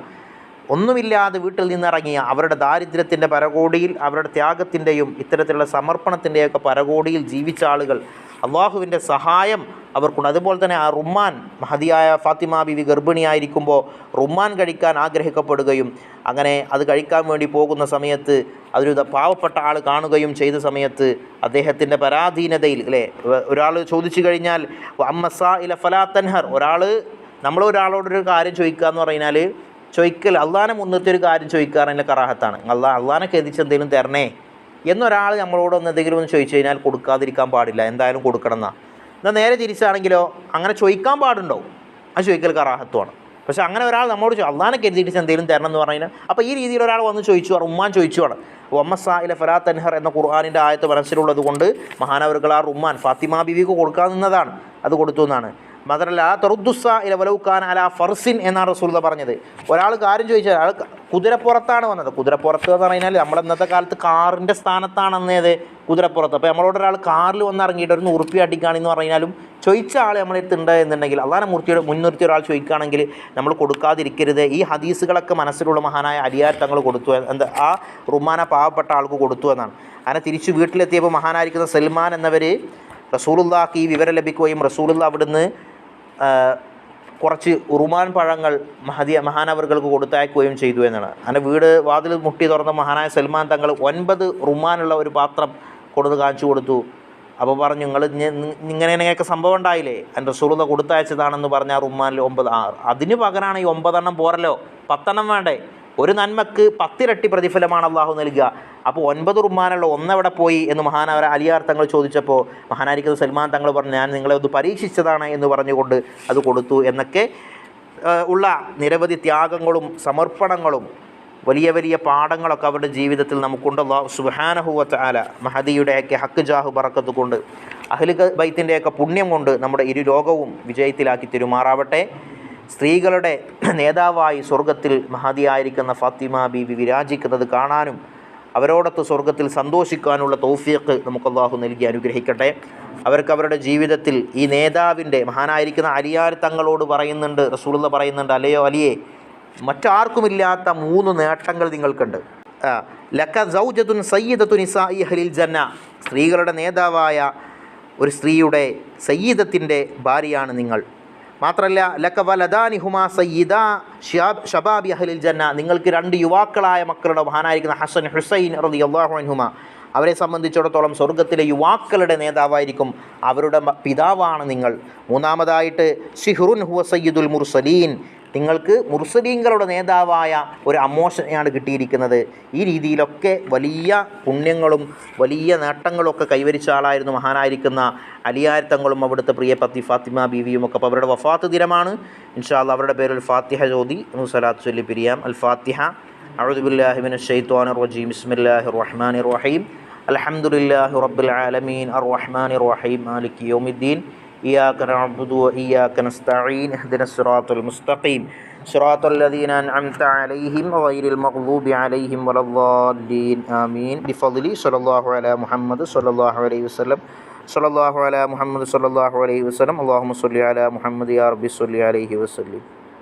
ഒന്നുമില്ലാതെ വീട്ടിൽ നിന്നിറങ്ങിയ അവരുടെ ദാരിദ്ര്യത്തിൻ്റെ പരകോടിയിൽ, അവരുടെ ത്യാഗത്തിൻ്റെയും ഇത്തരത്തിലുള്ള സമർപ്പണത്തിൻ്റെയൊക്കെ പരകോടിയിൽ ജീവിച്ച ആളുകൾ, അള്ളാഹുവിൻ്റെ സഹായം അവർക്കുണ്ട്. അതുപോലെ തന്നെ ആ റുമ്മാൻ, മഹദിയായ ഫാത്തിമ ബീവി ഗർഭിണിയായിരിക്കുമ്പോൾ റുമ്മാൻ കഴിക്കാൻ ആഗ്രഹിക്കപ്പെടുകയും അങ്ങനെ അത് കഴിക്കാൻ വേണ്ടി പോകുന്ന സമയത്ത് അതൊരു പാവപ്പെട്ട ആൾ കാണുകയും ചെയ്ത സമയത്ത് അദ്ദേഹത്തിൻ്റെ പരാധീനതയിൽ, അല്ലേ, ഒരാൾ ചോദിച്ചു കഴിഞ്ഞാൽ അമ്മസാ ഇല ഫലാ തൻഹർ, നമ്മളൊരാളോടൊരു കാര്യം ചോദിക്കുക എന്ന് പറഞ്ഞാൽ ചോദിക്കൽ അള്ളാനെ മുൻനിർത്തി ഒരു കാര്യം ചോദിക്കാറില്ല കറാഹത്താണ്. അള്ളാനെ കരുതിച്ച് എന്തെങ്കിലും തരണേ എന്നൊരാൾ നമ്മളോട് എന്തെങ്കിലും ഒന്ന് ചോദിച്ചു കഴിഞ്ഞാൽ കൊടുക്കാതിരിക്കാൻ പാടില്ല, എന്തായാലും കൊടുക്കണം എന്നാ. എന്നാൽ നേരെ തിരിച്ചാണെങ്കിലോ അങ്ങനെ ചോദിക്കാൻ പാടുണ്ടോ, അത് ചോദിക്കൽ കറാഹത്തുമാണ്. പക്ഷേ അങ്ങനെ ഒരാൾ നമ്മളോട് അള്ളാനെ കരുതിയിട്ട് എന്തെങ്കിലും തരണം എന്ന് പറഞ്ഞു കഴിഞ്ഞാൽ, അപ്പോൾ ഈ രീതിയിൽ ഒരാൾ വന്ന് ചോദിച്ചു, ഉമ്മാൻ ചോദിച്ചുവാണ്. ഒമ്മസാ ഇല ഫലാ തൻഹർ എന്ന ഖുർആനിൻ്റെ ആയത്ത് മനസ്സിലുള്ളത് കൊണ്ട് മഹാനവറുകൾ ആ റുമ്മാൻ ഫാത്തിമ ബീവിക്ക് കൊടുക്കാൻ നിന്നതാണ്, അത് കൊടുത്തു എന്നാണ്. മാത്രമല്ല തറുദ്ദുസ്സാ ഇല വലൗക്കാൻ അല ഫർസിൻ എന്നാണ് റസൂലുള്ളാഹി പറഞ്ഞത്. ഒരാൾ കാര്യം ചോദിച്ചാൽ അയാൾ കുതിരപ്പുറത്താണ് വന്നത്. കുതിരപ്പുറത്ത് എന്ന് പറഞ്ഞാൽ നമ്മൾ ഇന്നത്തെ കാലത്ത് കാറിൻ്റെ സ്ഥാനത്താണെന്നേത് കുതിരപ്പുറത്ത്. അപ്പോൾ നമ്മളോട് ഒരാൾ കാറിൽ വന്നിറങ്ങിയിട്ട് ഒരു 100 ഉറുപ്പിക അടിക്കുകയാണെന്ന് പറഞ്ഞാലും ചോദിച്ച ആൾ നമ്മളടുത്ത് ഉണ്ട് എന്നുണ്ടെങ്കിൽ അള്ളാഹുവിനെ മുൻനിർത്തി ഒരാൾ ചോദിക്കുകയാണെങ്കിൽ നമ്മൾ കൊടുക്കാതിരിക്കരുത്. ഈ ഹദീസുകളൊക്കെ മനസ്സിലുള്ള മഹാനായ അലിയാർ തങ്ങൾ കൊടുത്തു, ആ റുമാന പാവപ്പെട്ട ആൾക്ക് കൊടുത്തു എന്നാണ്. അങ്ങനെ തിരിച്ച് വീട്ടിലെത്തിയപ്പോൾ മഹാനായിരിക്കുന്ന സൽമാൻ എന്നവർ റസൂലുള്ളാഹിക്ക് ഈ വിവരം ലഭിക്കുകയും റസൂലുള്ളാഹി അവിടുന്ന് കുറച്ച് ഉറുമാൻ പഴങ്ങൾ മഹാനവറുകൾക്ക് കൊടുത്തയക്കുകയും ചെയ്തു എന്നാണ്. അങ്ങനെ വീട് വാതിൽ മുട്ടി തുറന്ന മഹാനായ സൽമാൻ തങ്ങൾ 9 റുമാനുള്ള ഒരു പാത്രം കൊടുത്ത് കാണിച്ചു കൊടുത്തു. അപ്പോൾ പറഞ്ഞു, ഇങ്ങനെയൊക്കെ സംഭവം ഉണ്ടായില്ലേ, എൻ്റെ റസൂലുള്ളാഹി കൊടുത്തയച്ചതാണെന്ന് പറഞ്ഞ ആ റുമാനിൽ 9, അതിന് പകരമാണ് ഈ 9 എണ്ണം പോരല്ലോ, 10 എണ്ണം വേണ്ടേ? ഒരു നന്മക്ക് 10 ഇരട്ടി പ്രതിഫലമാണ് അള്ളാഹു നൽകുക. അപ്പോൾ 9 റുമാനുള്ള 1 എവിടെ പോയി എന്ന് മഹാനവർ അലിയാർ തങ്ങൾ ചോദിച്ചപ്പോൾ മഹാനായിരിക്കുന്ന സൽമാൻ തങ്ങൾ പറഞ്ഞു, ഞാൻ നിങ്ങളെ ഒന്ന് പരീക്ഷിച്ചതാണ് എന്ന് പറഞ്ഞുകൊണ്ട് അത് കൊടുത്തു എന്നൊക്കെ ഉള്ള നിരവധി ത്യാഗങ്ങളും സമർപ്പണങ്ങളും വലിയ വലിയ പാഠങ്ങളൊക്കെ അവരുടെ ജീവിതത്തിൽ നമുക്കുണ്ട്. അല്ലാഹു സുബ്ഹാനഹു വ തആല മഹദിയുടെയൊക്കെ ഹക്ക് ജാഹ് ബറക്കത്ത് കൊണ്ട് അഹ്ലു ബൈത്തിൻ്റെയൊക്കെ പുണ്യം കൊണ്ട് നമ്മുടെ ഇരു ലോകവും വിജയത്തിലാക്കി തെരുമാറാവട്ടെ. സ്ത്രീകളുടെ നേതാവായി സ്വർഗത്തിൽ മഹദിയായിരിക്കുന്ന ഫാത്തിമ ബീവി വിരാജിക്കുന്നത് കാണാനും അവരോടൊത്ത് സ്വർഗത്തിൽ സന്തോഷിക്കാനുള്ള തൗഫീഖ് നമുക്ക് അല്ലാഹു നൽകി അനുഗ്രഹിക്കട്ടെ. അവർക്ക് അവരുടെ ജീവിതത്തിൽ ഈ നേതാവിൻ്റെ മഹാനായിരിക്കുന്ന അലിയാർ തങ്ങളോട് പറയുന്നുണ്ട്, റസൂലുള്ളാഹി പറയുന്നുണ്ട്, അല്ലയോ അലിയെ, മറ്റാർക്കുമില്ലാത്ത 3 നേട്ടങ്ങൾ നിങ്ങൾക്കുണ്ട്. ലക സൗജത്തുൻ സയ്യിദത്തു നിസാഇ അഹ്ലിൽ ജന്ന, സ്ത്രീകളുടെ നേതാവായ ഒരു സ്ത്രീയുടെ സയ്യിദത്തിൻ്റെ ഭാര്യയാണ് നിങ്ങൾ. മാത്രമല്ല ലക വലദാനി ഹുമാ സയ്യിദാ ഷബാബി അഹ്ലിൽ ജന്ന, നിങ്ങൾക്ക് 2 യുവാക്കളായ മക്കളുടെ മഹാനായിരിക്കുന്ന ഹസൻ ഹുസൈൻ റളിയല്ലാഹു അൻഹുമ, അവരെ സംബന്ധിച്ചിടത്തോളം സ്വർഗത്തിലെ യുവാക്കളുടെ നേതാവായിരിക്കും, അവരുടെ പിതാവാണ് നിങ്ങൾ. മൂന്നാമതായിട്ട് സിഹ്റുൻ ഹുവ സയ്യിദുൽ മുർസലീൻ, നിങ്ങൾക്ക് മുർസലീങ്ങളുടെ നേതാവായ ഒരു അമ്മോശനെയാണ് കിട്ടിയിരിക്കുന്നത്. ഈ രീതിയിലൊക്കെ വലിയ പുണ്യങ്ങളും വലിയ നേട്ടങ്ങളൊക്കെ കൈവരിച്ച ആളായിരുന്നു മഹാനായിരിക്കുന്ന അലിയാർ തങ്ങളും അവിടുത്തെ പ്രിയപത്നി ഫാത്തിമ ബീവിയും ഒക്കെ. അപ്പോൾ അവരുടെ വഫാത്ത് ദിനമാണ്. ഇൻഷാ അല്ലാഹ് അവരുടെ പേരിൽ ഫാത്തിഹ ചോദി സ്വലാത്ത് ചൊല്ലി പിരിയാം. അൽ ഫാത്തിഹ. അഊദു ബില്ലാഹി മിനശ് ശൈത്വാനിർ റജീം. ബിസ്മില്ലാഹിർ റഹ്മാനിർ റഹീം. അൽഹംദുലില്ലാഹി റബ്ബിൽ ആലമീൻ അർറഹ്മാനിർ റഹീം മാലികി യൗമിദ്ദീൻ إياك نعبد وإياك نستعين اهدنا الصراط المستقيم صراط الذين أنعمت عليهم غير المغضوب عليهم ولا الضالين آمين بفضل صلى الله على محمد صلى الله عليه وسلم صلى الله على محمد صلى الله عليه وسلم اللهم صل على محمد يا رب صل عليه وسلم.